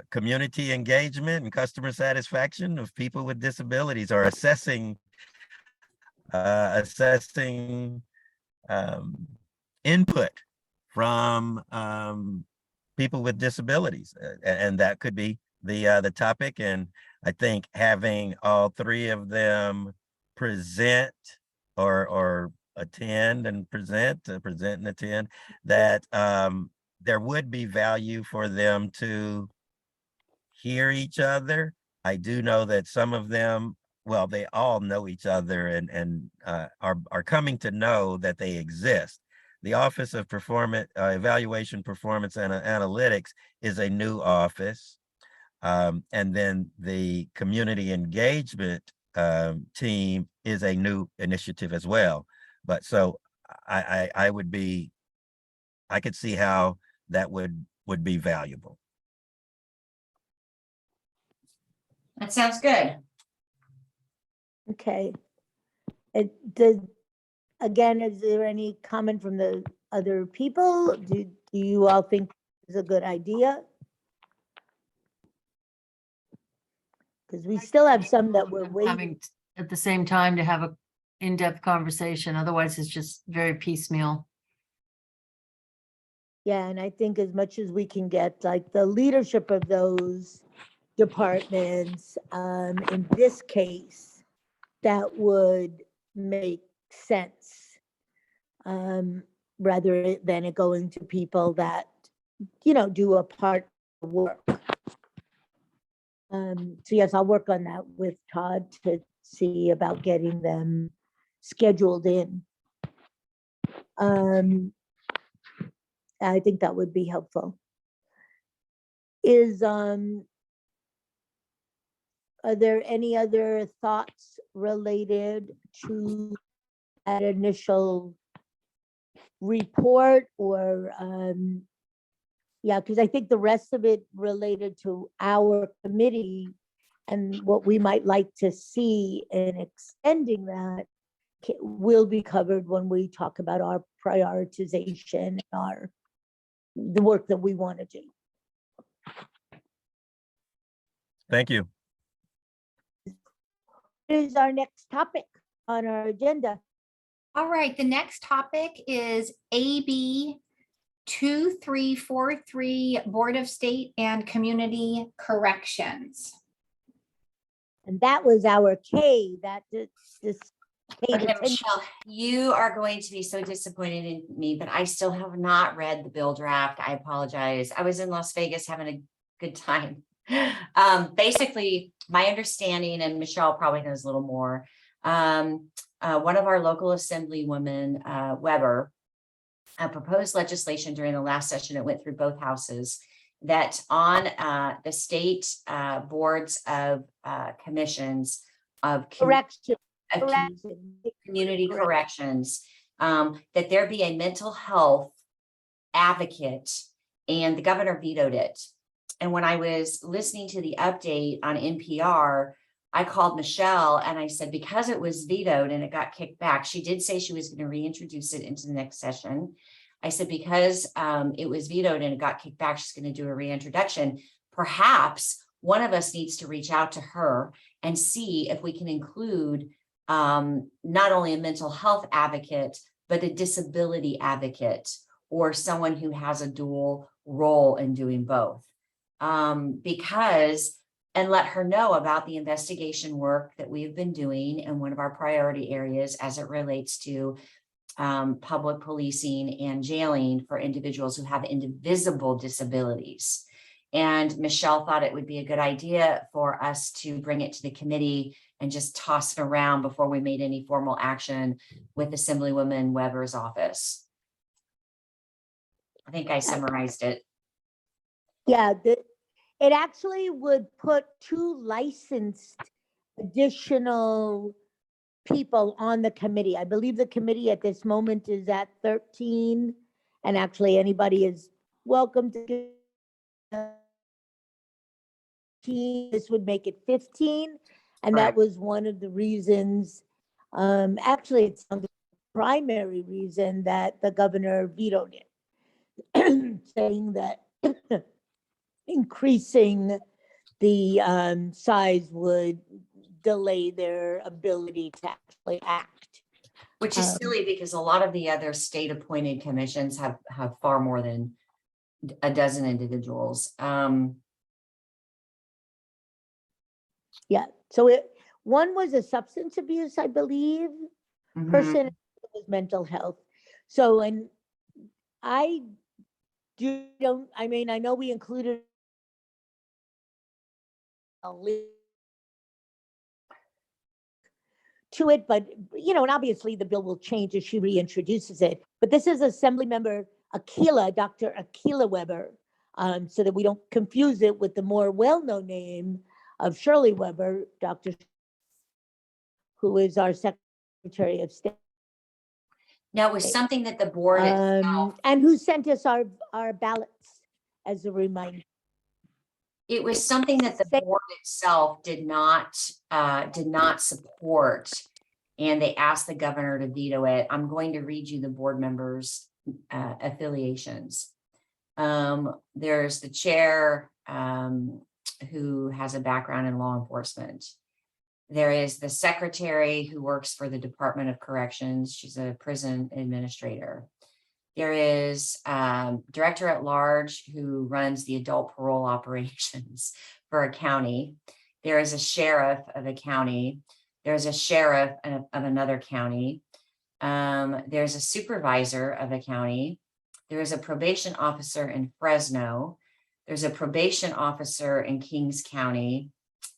community engagement and customer satisfaction of people with disabilities, or assessing input from people with disabilities, and that could be the topic. And I think having all three of them present or attend and present and attend, that there would be value for them to hear each other. I do know that some of them, well, they all know each other and are coming to know that they exist. The Office of Evaluation, Performance, and Analytics is a new office. And then the Community Engagement team is a new initiative as well. But so I could see how that would be valuable. That sounds good. Okay. Again, is there any comment from the other people? Do you all think it's a good idea? Because we still have some that we're waiting. Having at the same time to have a in-depth conversation, otherwise it's just very piecemeal. Yeah, and I think as much as we can get like the leadership of those departments, in this case, that would make sense. Rather than it going to people that, do a part of work. So yes, I'll work on that with Todd to see about getting them scheduled in. I think that would be helpful. Are there any other thoughts related to that initial report, or yeah, because I think the rest of it related to our committee And what we might like to see in extending that will be covered when we talk about our prioritization, the work that we want to do. Thank you. What is our next topic on our agenda? All right, the next topic is AB 2343, Board of State and Community Corrections. And that was our K that just paid Okay, attention. Michelle, you are going to be so disappointed in me, but I still have not read the bill draft. I apologize. I was in Las Vegas having a good time. Basically, my understanding, and Michelle probably knows a little more, one of our local assemblywomen, Weber, proposed legislation during the last session. It went through both houses, that on the state boards of commissions of Correction. of Correction. community Correct. corrections, that there be a mental health advocate, and the governor vetoed it. And when I was listening to the update on NPR, I called Michelle and I said, because it was vetoed and it got kicked back, she did say she was going to reintroduce it into the next session. I said, because it was vetoed and it got kicked back, she's going to do a reintroduction. Perhaps one of us needs to reach out to her and see if we can include not only a mental health advocate, but a disability advocate, or someone who has a dual role in doing both. And let her know about the investigation work that we've been doing in one of our priority areas as it relates to public policing and jailing for individuals who have indivisible disabilities. And Michelle thought it would be a good idea for us to bring it to the committee and just toss it around before we made any formal action with Assemblywoman Weber's office. I think I summarized it. Yeah, it actually would put 2 licensed additional people on the committee. I believe the committee at this moment is at 13, and actually anybody is welcome to. This would make it 15, and that Correct. was one of the reasons. Actually, it's the primary reason that the governor vetoed it, saying that increasing the size would delay their ability to actually act. Which is silly, because a lot of the other state appointed commissions have far more than a dozen individuals. Yeah, so one was a substance abuse, I believe, person was mental health. So, and I know we included a link to it, but, and obviously the bill will change as she reintroduces it. But this is Assembly Member Dr. Akila Weber, so that we don't confuse it with the more well-known name of Shirley Weber, who is our Secretary of State. Now, it was something that the board itself, and who sent us our ballots as a reminder. it was something that the board itself did not support, and they asked the governor to veto it. I'm going to read you the board members' affiliations. There's the chair, who has a background in law enforcement. There is the secretary who works for the Department of Corrections. She's a prison administrator. There is director at large who runs the adult parole operations for a county. There is a sheriff of a county. There's a sheriff of another county. There's a supervisor of a county. There is a probation officer in Fresno. There's a probation officer in Kings County.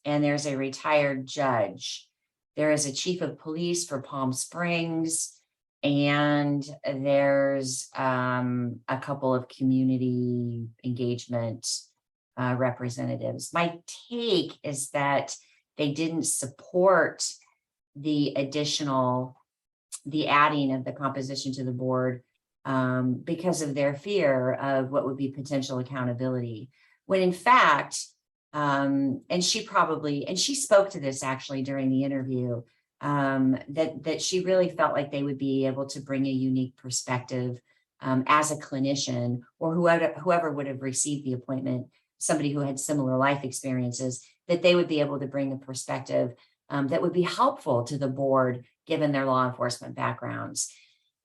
And there's a retired judge. There is a chief of police for Palm Springs. And there's a couple of community engagement representatives. My take is that they didn't support the adding of the composition to the board because of their fear of what would be potential accountability. When in fact, And she spoke to this actually during the interview, that she really felt like they would be able to bring a unique perspective as a clinician, or whoever would have received the appointment, somebody who had similar life experiences, that they would be able to bring a perspective that would be helpful to the board, given their law enforcement backgrounds.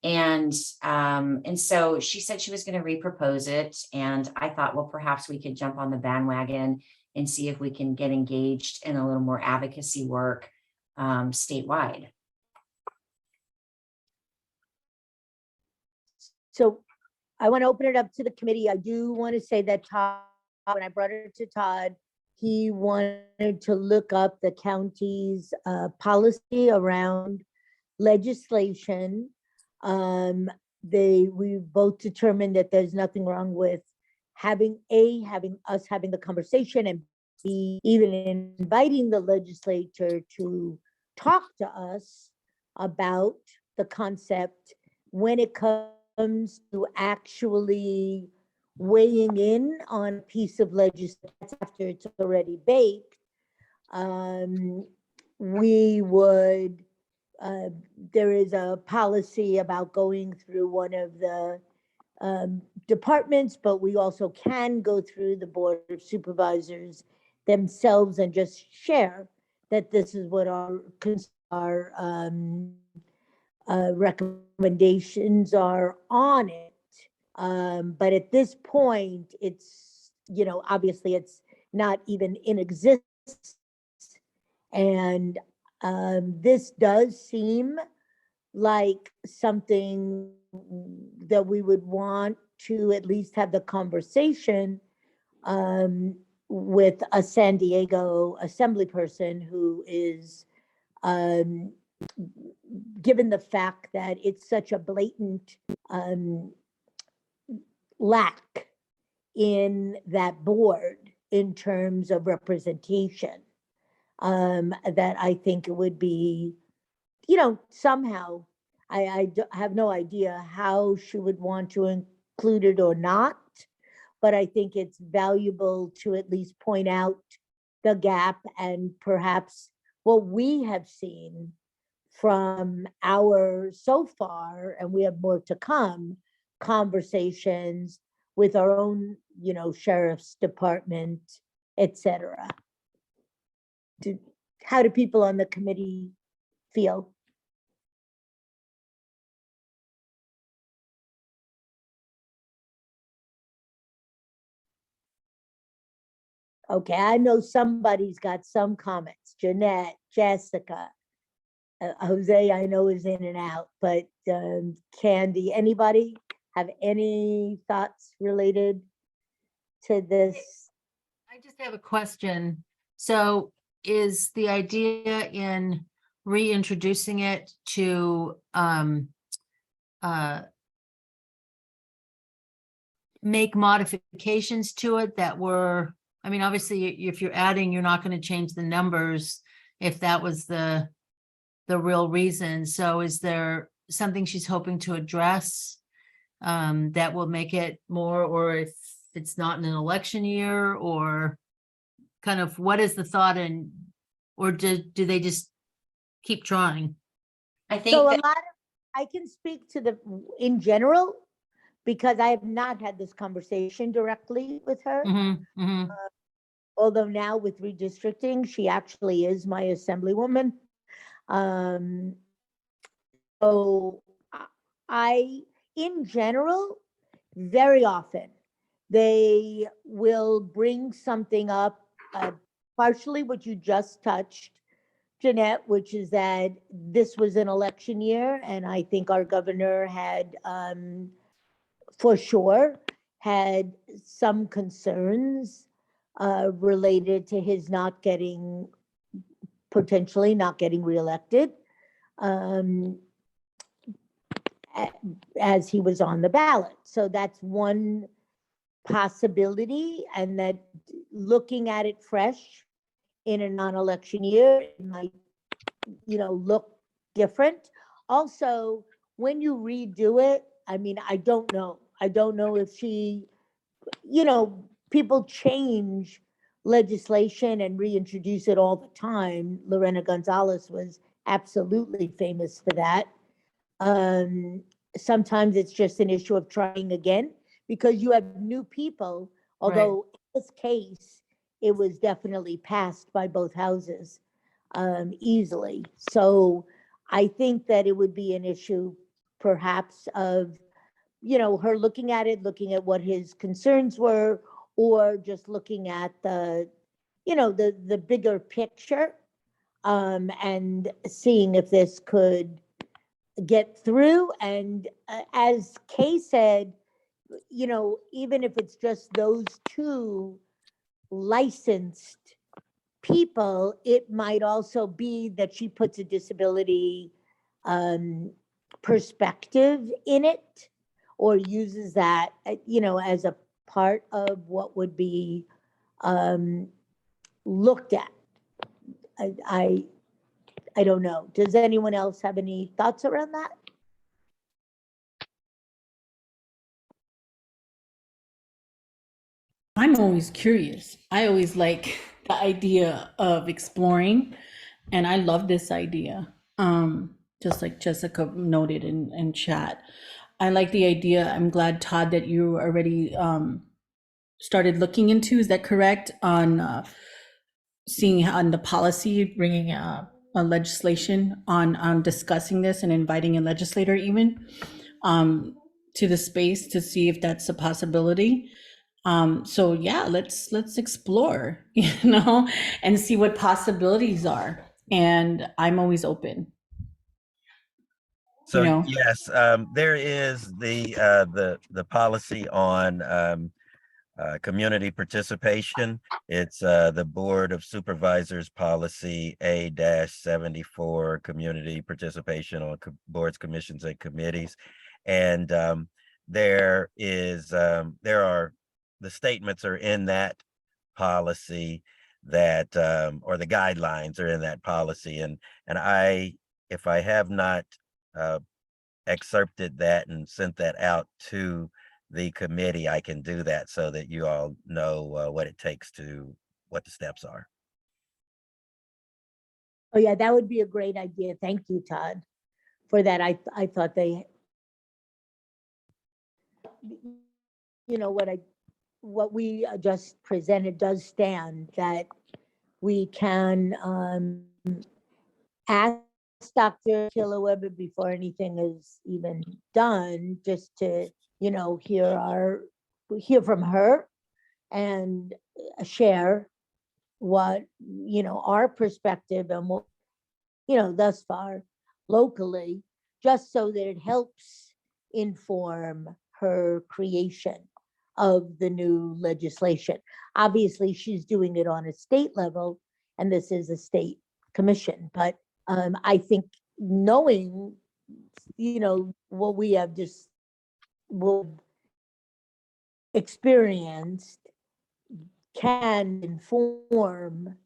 And so she said she was going to repropose it. And I thought, well, perhaps we could jump on the bandwagon and see if we can get engaged in a little more advocacy work statewide. So I want to open it up to the committee. I do want to say that Todd, when I brought it to Todd, he wanted to look up the county's policy around legislation. We both determined that there's nothing wrong with having us having the conversation, and B, even inviting the legislature to talk to us about the concept when it comes to actually weighing in on a piece of legislation after it's already baked. We would, there is a policy about going through one of the departments, but we also can go through the Board of Supervisors themselves and just share that this is what our recommendations are on it. But at this point, it's, obviously it's not even in existence. And this does seem like something that we would want to at least have the conversation with a San Diego assembly person who is, given the fact that it's such a blatant lack in that board in terms of representation, that I think it would be, somehow, I have no idea how she would want to include it or not, but I think it's valuable to at least point out the gap and perhaps what we have seen from our so far, and we have more to come, conversations with our own, sheriff's department, etc. How do people on the committee feel? Okay, I know somebody's got some comments. Jeanette, Jessica, Jose, I know is in and out, but Candy, anybody have any thoughts related to this? I just have a question. So is the idea in reintroducing it to make modifications to it that were, I mean, obviously, if you're adding, you're not going to change the numbers if that was the real reason. So is there something she's hoping to address that will make it more, or if it's not in an election year, or kind of what is the thought, and or do they just keep trying? I think So that, I can speak to in general, because I have not had this conversation directly with her. Mm-hmm, mm-hmm. Although now with redistricting, she actually is my assemblywoman. So in general, very often, they will bring something up, partially what you just touched, Jeanette, which is that this was an election year, and I think our governor had, for sure, had some concerns related to his potentially not getting reelected as he was on the ballot. So that's one possibility, and that looking at it fresh in a non-election year, it might, look different. Also, when you redo it, I mean, I don't know if she, people change legislation and reintroduce it all the time. Lorena Gonzalez was absolutely famous for that. Sometimes it's just an issue of trying again because you have new people, although in this case, it was definitely passed by both houses easily. So I think that it would be an issue perhaps of, her looking at it, looking at what his concerns were, or just looking at the, the bigger picture, and seeing if this could get through. And as Kay said, even if it's just those two licensed people, it might also be that she puts a disability perspective in it, or uses that, as a part of what would be looked at. I don't know. Does anyone else have any thoughts around that? I'm always curious. I always like the idea of exploring, and I love this idea. Just like Jessica noted in chat. I like the idea. I'm glad, Todd, that you already started looking into, is that correct, on seeing on the policy, bringing a legislation on discussing this and inviting a legislator even to the space to see if that's a possibility. So yeah, let's explore, and see what possibilities are. And I'm always open. So know? yes, there is the policy on community participation. It's the Board of Supervisors Policy A-74, community participation on boards, commissions, and committees. And there are the statements are in that policy that or the guidelines are in that policy. And if I have not excerpted that and sent that out to the committee, I can do that so that you all know what it takes what the steps are. Oh yeah, that would be a great idea. Thank you, Todd, for that. I thought what we just presented does stand, that we can ask Dr. Kiloweber before anything is even done, just to, hear from her and share what, our perspective and what, thus far locally, just so that it helps inform her creation of the new legislation. Obviously, she's doing it on a state level, and this is a state commission, but I think knowing, what we have just experienced can inform,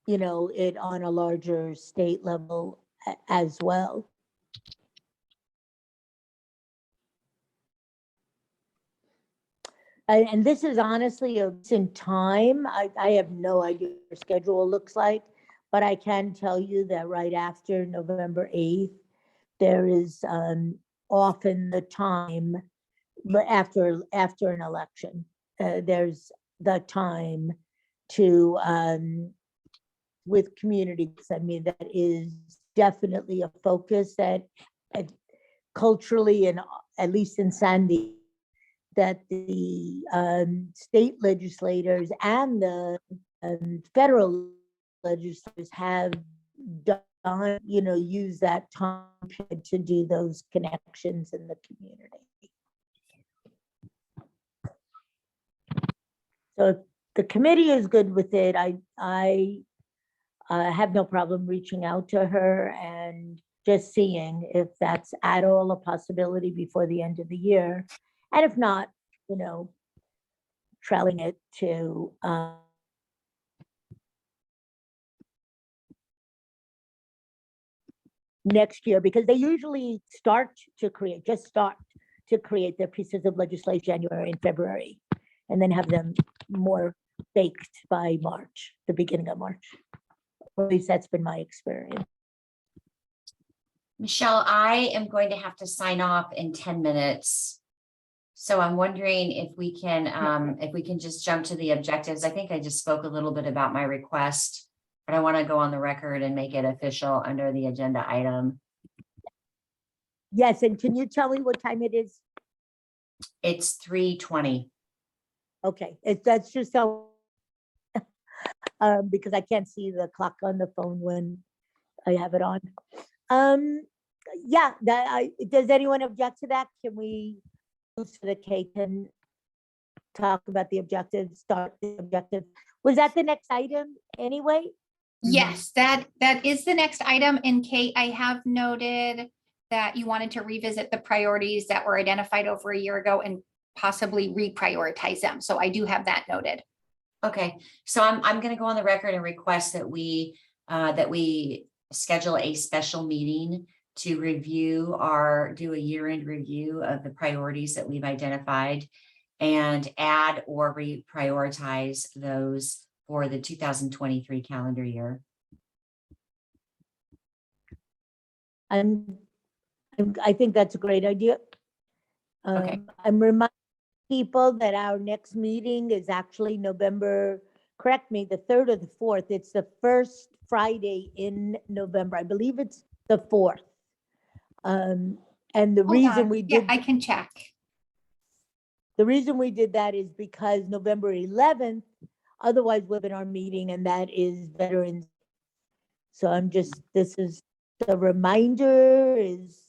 it on a larger state level as well. And this is honestly in time. I have no idea what your schedule looks like, but I can tell you that right after November 8th, there is often the time, but after an election, there's the time to, with communities. I mean, that is definitely a focus that culturally, and at least in Sandy, that the state legislators and the federal legislators have done, use that time to do those connections in the community. So if the committee is good with it, I have no problem reaching out to her and just seeing if that's at all a possibility before the end of the year. And if not, trailing it to next year, because they usually start to create their pieces of legislation January and February, and then have them more baked by March, the beginning of March. Or at least that's been my experience. Michelle, I am going to have to sign off in 10 minutes. So I'm wondering if we can just jump to the objectives. I think I just spoke a little bit about my request, but I want to go on the record and make it official under the agenda item. Yes, and can you tell me what time it is? It's 3:20. Okay, that's just how, because I can't see the clock on the phone when I have it on. Yeah, does anyone object to that? Can we move so that Kate can talk about the objectives, start the objective? Was that the next item anyway? Yes, that is the next item. And Kate, I have noted that you wanted to revisit the priorities that were identified over a year ago and possibly reprioritize them. So I do have that noted. Okay, so I'm going to go on the record and request that we schedule a special meeting to do a year-end review of the priorities that we've identified and add or reprioritize those for the 2023 calendar year. I think that's a great idea. Okay. I'm reminding people that our next meeting is actually November, correct me, the 3rd or the 4th. It's the first Friday in November. I believe it's the 4th. And the Hold reason on. we Yeah, did, I can check. the reason we did that is because November 11th, otherwise webinar meeting, and that is Veterans. So this is the reminder is.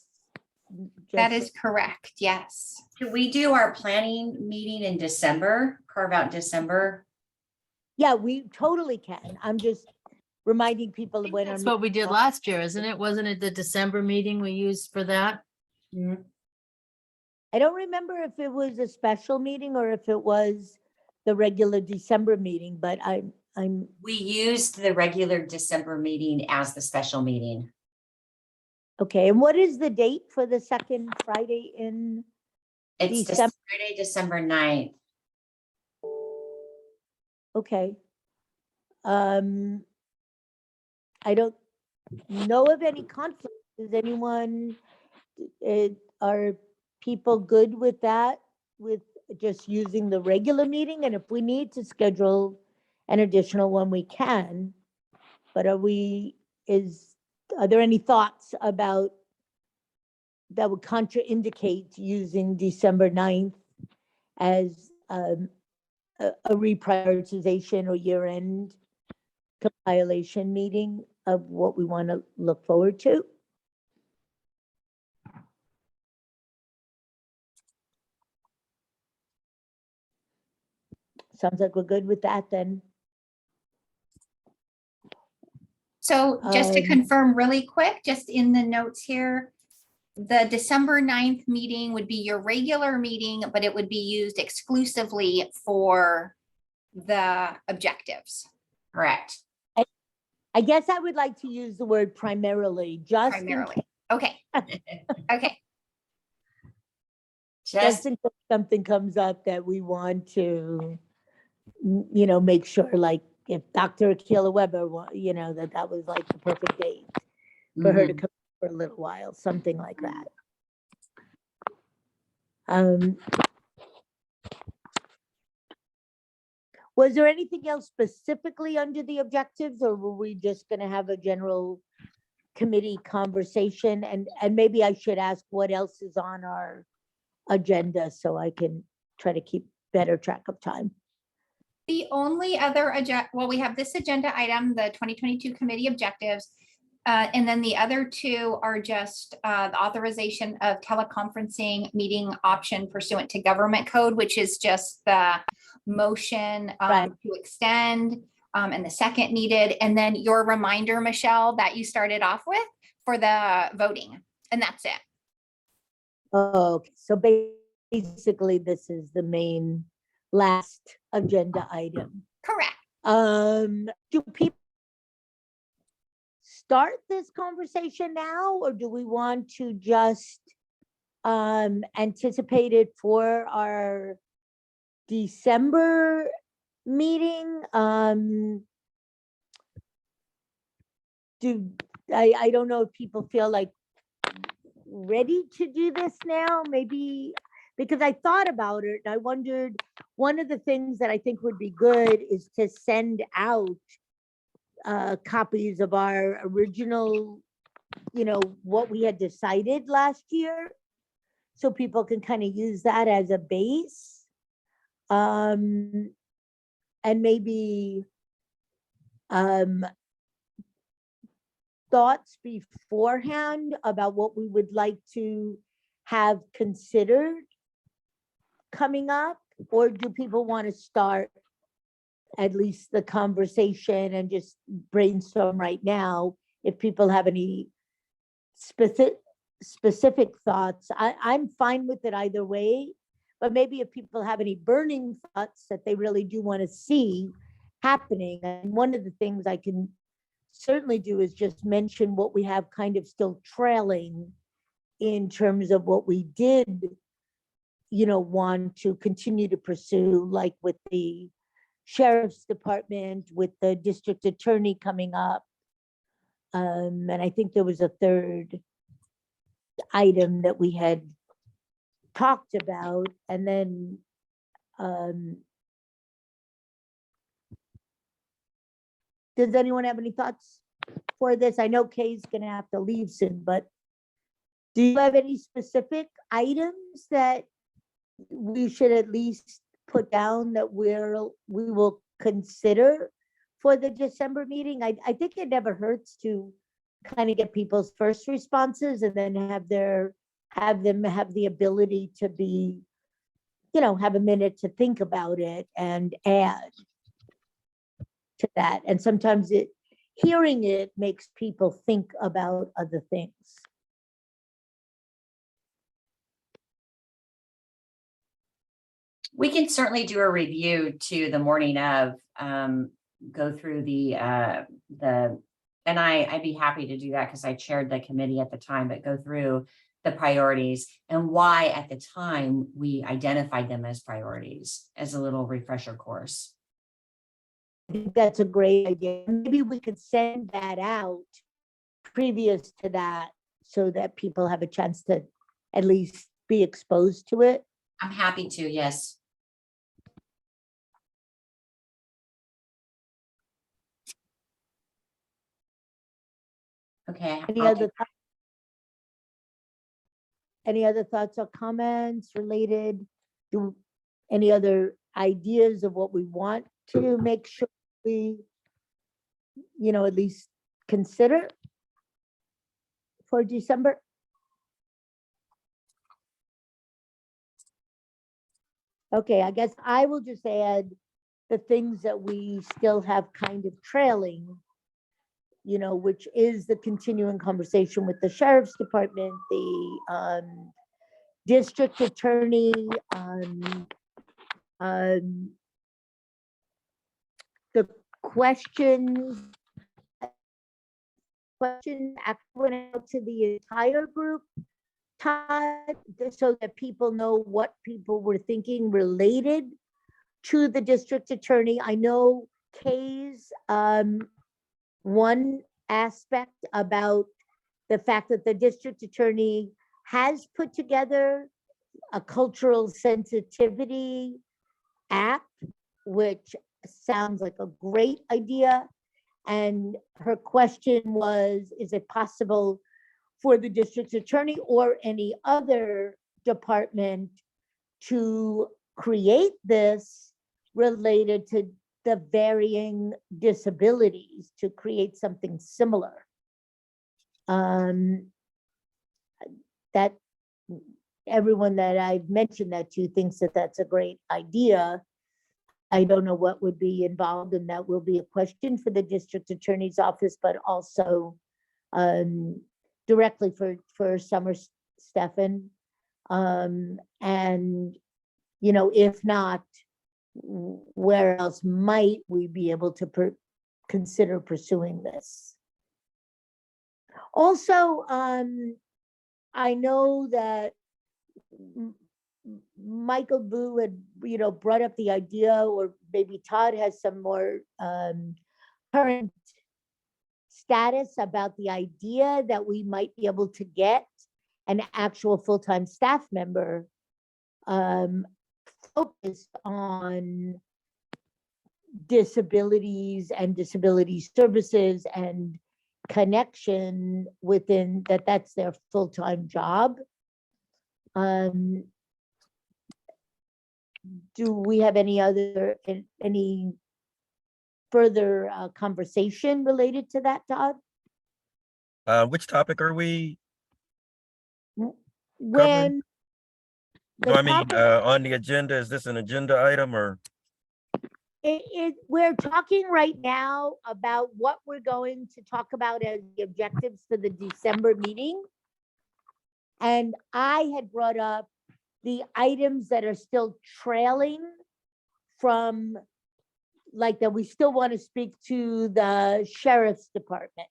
That just- is correct. Yes. Can we do our planning meeting in December, carve out December? Yeah, we totally can. I'm just reminding people of when our. That's what we did last year, isn't it? Wasn't it the December meeting we used for that? I don't remember if it was a special meeting or if it was the regular December meeting, but I'm, We used the regular December meeting as the special meeting. okay. And what is the date for the second Friday in? It's this December. Friday, December 9th. Okay. I don't know of any conflict. Is anyone, are people good with that? With just using the regular meeting? And if we need to schedule an additional one, we can. But are there any thoughts about that would contraindicate using December 9th as a reprioritization or year-end compilation meeting of what we want to look forward to? Sounds like we're good with that then. So just to Um, confirm really quick, just in the notes here, the December 9th meeting would be your regular meeting, but it would be used exclusively for the objectives. Correct. I guess I would like to use the word primarily, just in Primarily. case, Okay. Okay. Just in case something comes up that we want to, make sure, like if Dr. Akila Weber, that was like the perfect date for her to come for a little while, something like that. Was there anything else specifically under the objectives, or were we just going to have a general committee conversation? And maybe I should ask what else is on our agenda so I can try to keep better track of time. The only other we have this agenda item, the 2022 committee objectives. And then the other two are just the authorization of teleconferencing meeting option pursuant to government code, which is just the motion Right. to extend and the second needed. And then your reminder, Michelle, that you started off with for the voting. And that's it. Okay, so basically this is the main last agenda item. Correct. Do people start this conversation now, or do we want to just anticipate it for our December meeting. I don't know if people feel like ready to do this now, maybe, because I thought about it and I wondered, one of the things that I think would be good is to send out copies of our original, what we had decided last year, so people can kind of use that as a base. And maybe thoughts beforehand about what we would like to have considered coming up, or do people want to start at least the conversation and just brainstorm right now? If people have any specific thoughts, I'm fine with it either way, but maybe if people have any burning thoughts that they really do want to see happening, and one of the things I can certainly do is just mention what we have kind of still trailing in terms of what we did, want to continue to pursue, like with the sheriff's department, with the district attorney coming up. And I think there was a third item that we had talked about. And then does anyone have any thoughts for this? I know Kay's gonna have to leave soon, but do you have any specific items that we should at least put down that we will consider for the December meeting? I think it never hurts to kind of get people's first responses and then have them have the ability to be, have a minute to think about it and add to that. And sometimes hearing it makes people think about other things. We can certainly do a review to the morning of, go through and I'd be happy to do that because I chaired the committee at the time, but go through the priorities and why at the time we identified them as priorities as a little refresher course. I think that's a great idea. Maybe we could send that out previous to that so that people have a chance to at least be exposed to it. I'm happy to, yes. Okay. Any other thoughts or comments related to any other ideas of what we want to make sure we, at least consider for December? Okay, I guess I will just add the things that we still have kind of trailing, which is the continuing conversation with the sheriff's department, the district attorney, the questions actually went out to the entire group, Todd, so that people know what people were thinking related to the district attorney. I know Kay's one aspect about the fact that the district attorney has put together a cultural sensitivity app, which sounds like a great idea. And her question was, is it possible for the district attorney or any other department to create this related to the varying disabilities, to create something similar? That everyone that I've mentioned that to thinks that that's a great idea. I don't know what would be involved, and that will be a question for the district attorney's office, but also directly for Summer Stefan. And, if not, where else might we be able to consider pursuing this? Also, I know that Michael Boo had, brought up the idea, or maybe Todd has some more current status about the idea that we might be able to get an actual full-time staff member focused on disabilities and disability services and connection within that, that's their full-time job. Do we have any further conversation related to that, Todd? Which topic are we? When No, I mean, on the agenda, is this an agenda item or? we're talking right now about what we're going to talk about as the objectives for the December meeting. And I had brought up the items that are still trailing from, like, that we still want to speak to the sheriff's department,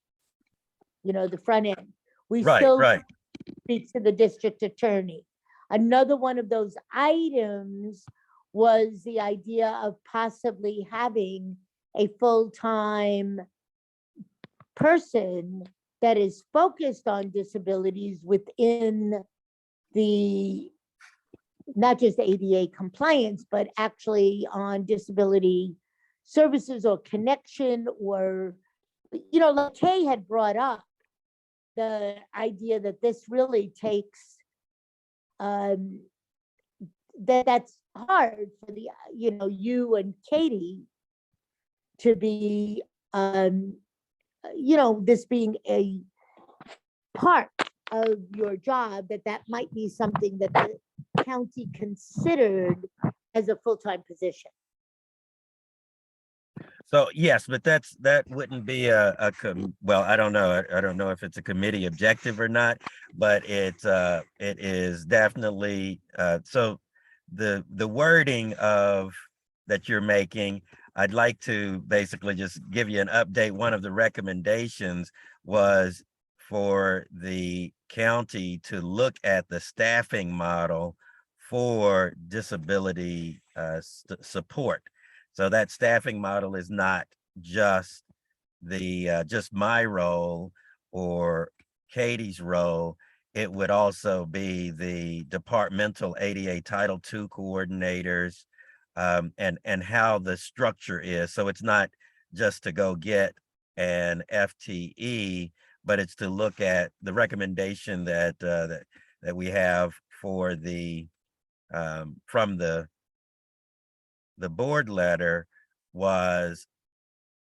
you know, the front end. We Right, still right. speak to the district attorney. Another one of those items was the idea of possibly having a full-time person that is focused on disabilities within the, not just ADA compliance, but actually on disability services or connection, or, you know, like Kay had brought up the idea that this really takes, that's hard for the, you know, you and Katie to be, you know, this being a part of your job, that might be something that the county considered as a full-time position. So yes, but that wouldn't be well, I don't know. I don't know if it's a committee objective or not, but it is definitely so the wording of that you're making, I'd like to basically just give you an update. One of the recommendations was for the county to look at the staffing model for disability support. So that staffing model is not just the just my role or Katie's role. It would also be the departmental ADA Title II coordinators, and how the structure is. So it's not just to go get an FTE, but it's to look at the recommendation that that we have for the from the board letter was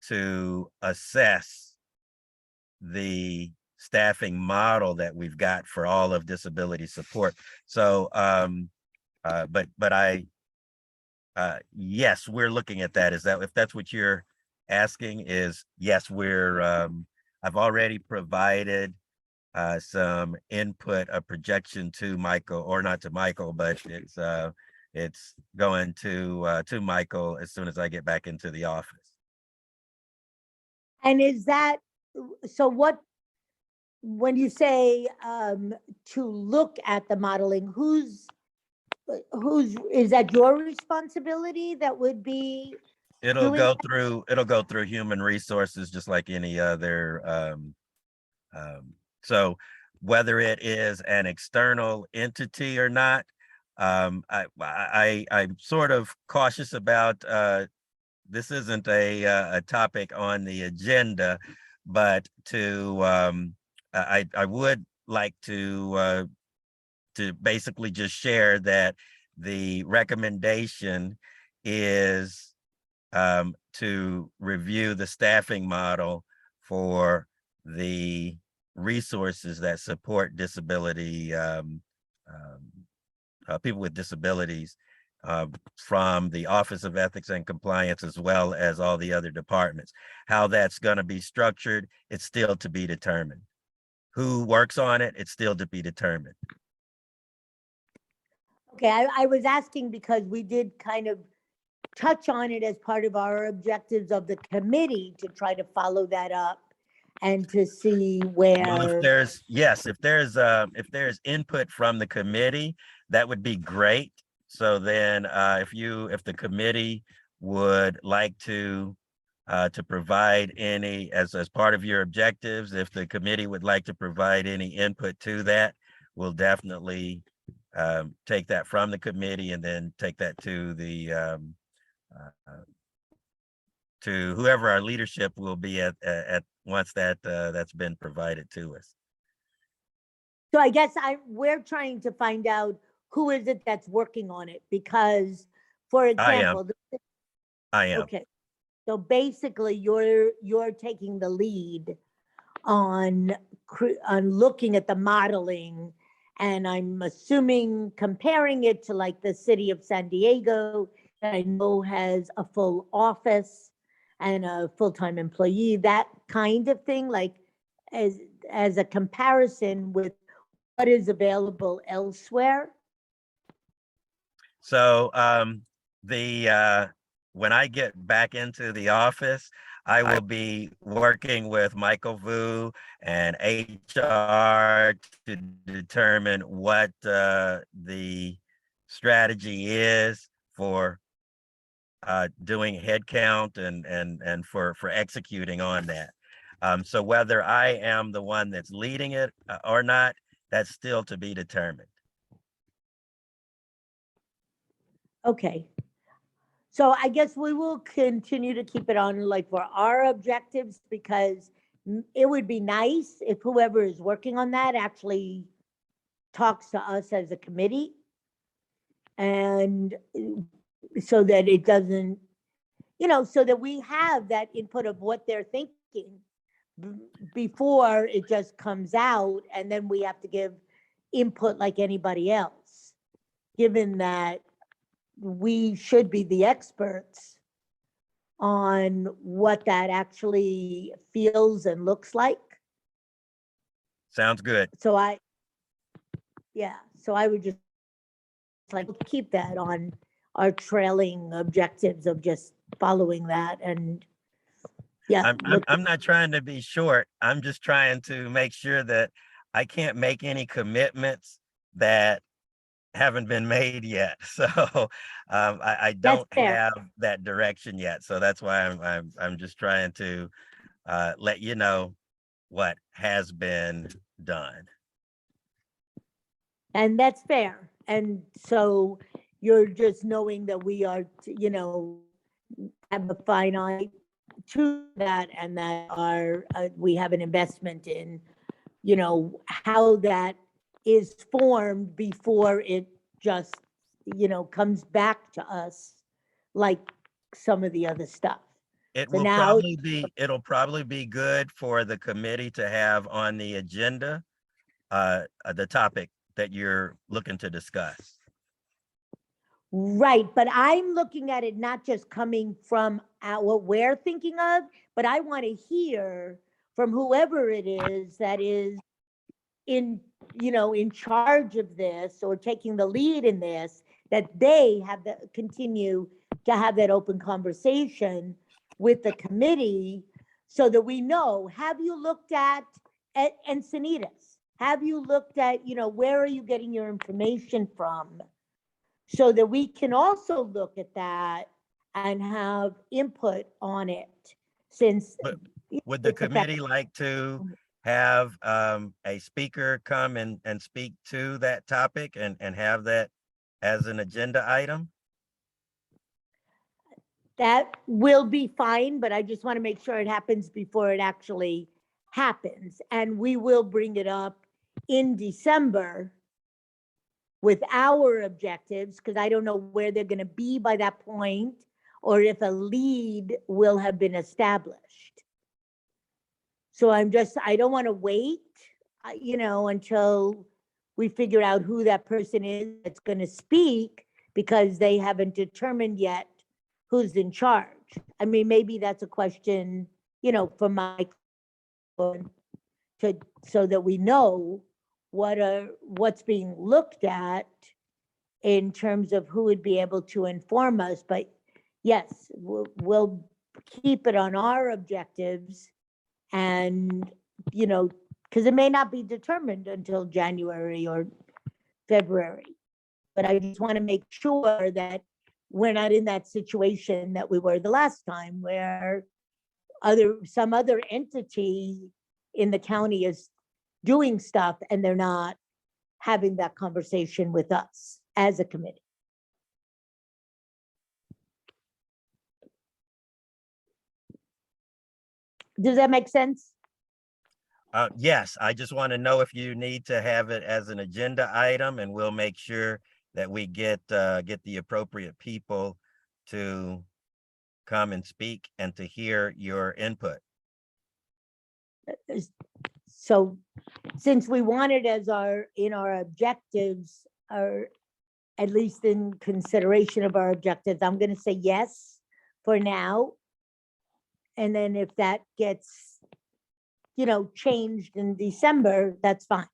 to assess the staffing model that we've got for all of disability support. So, but I, yes, we're looking at that. Is that, if that's what you're asking, is yes, we're, I've already provided some input, a projection to Michael, or not to Michael, but it's going to Michael as soon as I get back into the office. And is that, so what, when you say to look at the modeling, who's, is that your responsibility that would be? It'll doing go that? through, it'll go through human resources, just like any other. So whether it is an external entity or not, I'm sort of cautious about, this isn't a topic on the agenda, but to, I would like to basically just share that the recommendation is to review the staffing model for the resources that support disability, people with disabilities, from the Office of Ethics and Compliance, as well as all the other departments. How that's going to be structured, it's still to be determined. Who works on it, it's still to be determined. Okay, I was asking because we did kind of touch on it as part of our objectives of the committee to try to follow that up and to see Well, where. if there's, yes, if there's input from the committee, that would be great. So then if the committee would like to provide any, as part of your objectives, if the committee would like to provide any input to that, we'll definitely take that from the committee and then take that to the to whoever our leadership will be at once that's been provided to us. So I guess we're trying to find out who is it that's working on it, because, for example, I am. okay, so basically you're taking the lead on looking at the modeling, and I'm assuming comparing it to like the city of San Diego, that I know has a full office and a full-time employee, that kind of thing, like as a comparison with what is available elsewhere. So when I get back into the office, I will be working with Michael Vu and HR to determine what the strategy is for doing headcount and for executing on that. So whether I am the one that's leading it or not, that's still to be determined. Okay. So I guess we will continue to keep it on like for our objectives, because it would be nice if whoever is working on that actually talks to us as a committee. And so that it doesn't, so that we have that input of what they're thinking before it just comes out, and then we have to give input like anybody else, given that we should be the experts on what that actually feels and looks like. Sounds good. So I would just like keep that on our trailing objectives of just following that. And I'm not trying to be short. I'm just trying to make sure that I can't make any commitments that haven't been made yet. So I don't have that direction yet. So that's why I'm just trying to let you know what has been done. And that's fair. And so you're just knowing that we are, have a finite to that, and that we have an investment in, how that is formed before it just, comes back to us like some of the other stuff. It'll probably be good for the committee to have on the agenda the topic that you're looking to discuss. Right, but I'm looking at it not just coming from what we're thinking of, but I want to hear from whoever it is that is in charge of this or taking the lead in this, that they have continue to have that open conversation with the committee, so that we know, have you looked at Encinitas? Have you looked at, where are you getting your information from? So that we can also look at that and have input on it. Since would the committee like to have a speaker come and speak to that topic and have that as an agenda item? That will be fine, but I just want to make sure it happens before it actually happens. And we will bring it up in December with our objectives, because I don't know where they're going to be by that point, or if a lead will have been established. So I don't want to wait, until we figure out who that person is that's going to speak, because they haven't determined yet who's in charge. I mean, maybe that's a question, for Mike, so that we know what's being looked at in terms of who would be able to inform us. But yes, we'll keep it on our objectives, and because it may not be determined until January or February. But I just want to make sure that we're not in that situation that we were the last time where some other entity in the county is doing stuff and they're not having that conversation with us as a committee. Does that make sense? Yes, I just want to know if you need to have it as an agenda item, and we'll make sure that we get the appropriate people to come and speak and to hear your input. So since we want it as in our objectives, or at least in consideration of our objectives, I'm going to say yes for now. And then if that gets, changed in December, that's fine.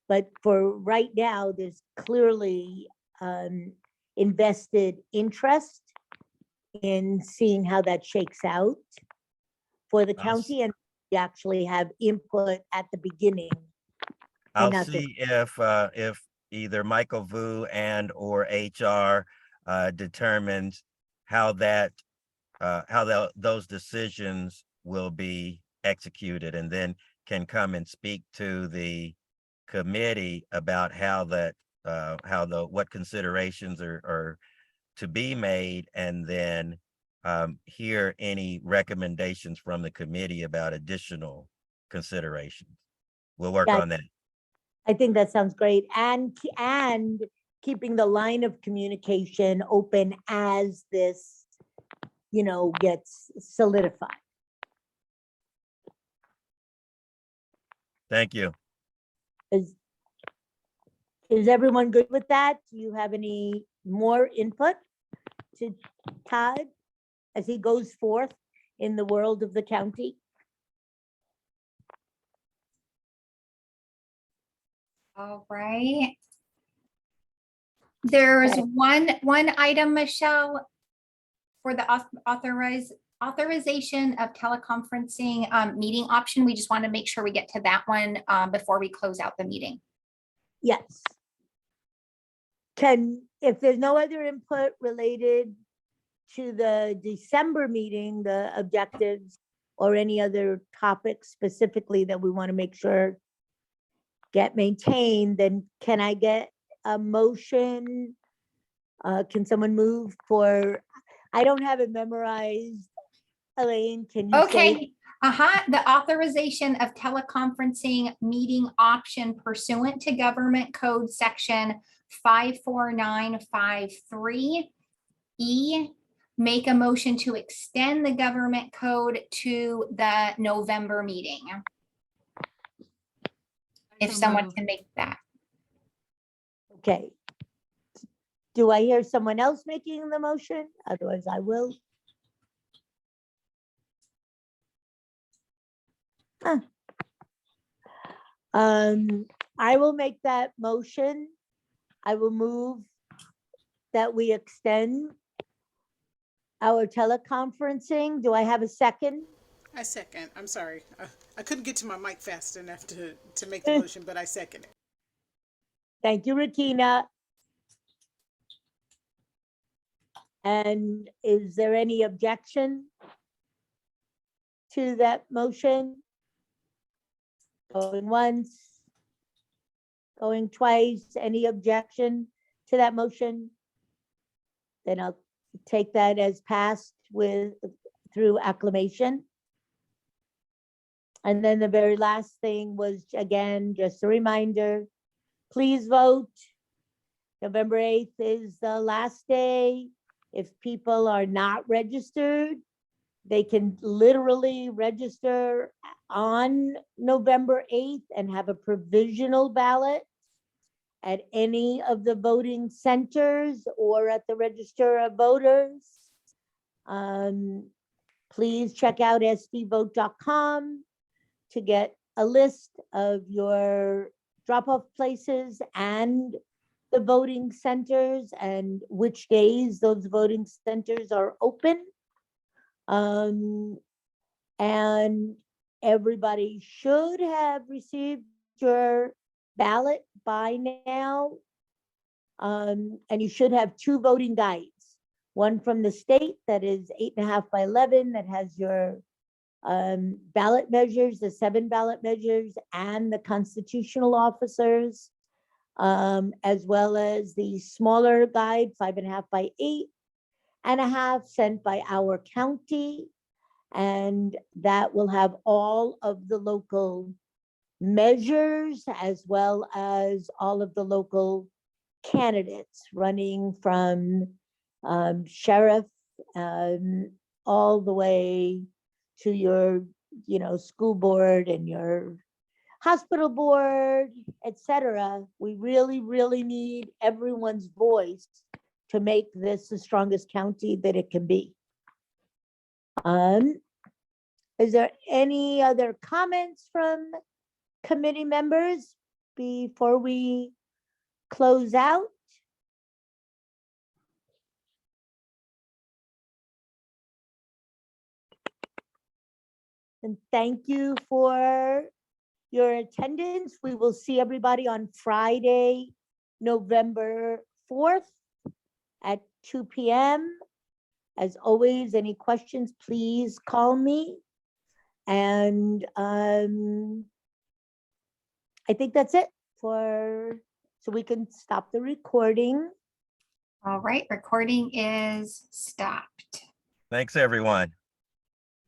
But for right now, there's clearly invested interest in seeing how that shakes out for the county, and we actually have input at the beginning. I'll not the- see if either Michael Vu and or HR determines how those decisions will be executed, and then can come and speak to the committee about what considerations are to be made, and then hear any recommendations from the committee about additional considerations. We'll work Yeah, on that. I think that sounds great. And keeping the line of communication open as this, gets solidified. Thank you. Is everyone good with that? Do you have any more input to Todd as he goes forth in the world of the county? All right. There's Okay. one item, Michelle, for the authorization of teleconferencing meeting option. We just want to make sure we get to that one before we close out the meeting. Yes. If there's no other input related to the December meeting, the objectives, or any other topics specifically that we want to make sure get maintained, then can I get a motion? Can someone move for, I don't have it memorized. Elaine, can you say? Okay. The authorization of teleconferencing meeting option pursuant to Government Code Section 54953 E. Make a motion to extend the government code to the November meeting. If So someone moved. can make that. Okay. Do I hear someone else making the motion? Otherwise, I will. I will make that motion. I will move that we extend our teleconferencing. Do I have a second? I second. I'm sorry. I couldn't get to my mic fast enough to make the motion, but I second it. Thank you, Rakina. And is there any objection to that motion? Going once, going twice, any objection to that motion? Then I'll take that as passed through acclamation. And then the very last thing was, again, just a reminder, please vote. November 8th is the last day. If people are not registered, they can literally register on November 8th and have a provisional ballot at any of the voting centers or at the Register of Voters. Please check out sdvote.com to get a list of your drop-off places and the voting centers and which days those voting centers are open. And everybody should have received your ballot by now. And you should have 2 voting guides. one from the state that is 8.5 by 11 that has your ballot measures, the 7 ballot measures, and the constitutional officers, as well as the smaller guide, 5.5 by 8.5, sent by our county. And that will have all of the local measures as well as all of the local candidates running from sheriff all the way to your, school board and your hospital board, etc. We really, really need everyone's voice to make this the strongest county that it can be. Is there any other comments from committee members before we close out? And thank you for your attendance. We will see everybody on Friday, November 4th at 2 p.m. As always, any questions, please call me. And I think that's it so we can stop the recording. All right, recording is stopped. Thanks, everyone.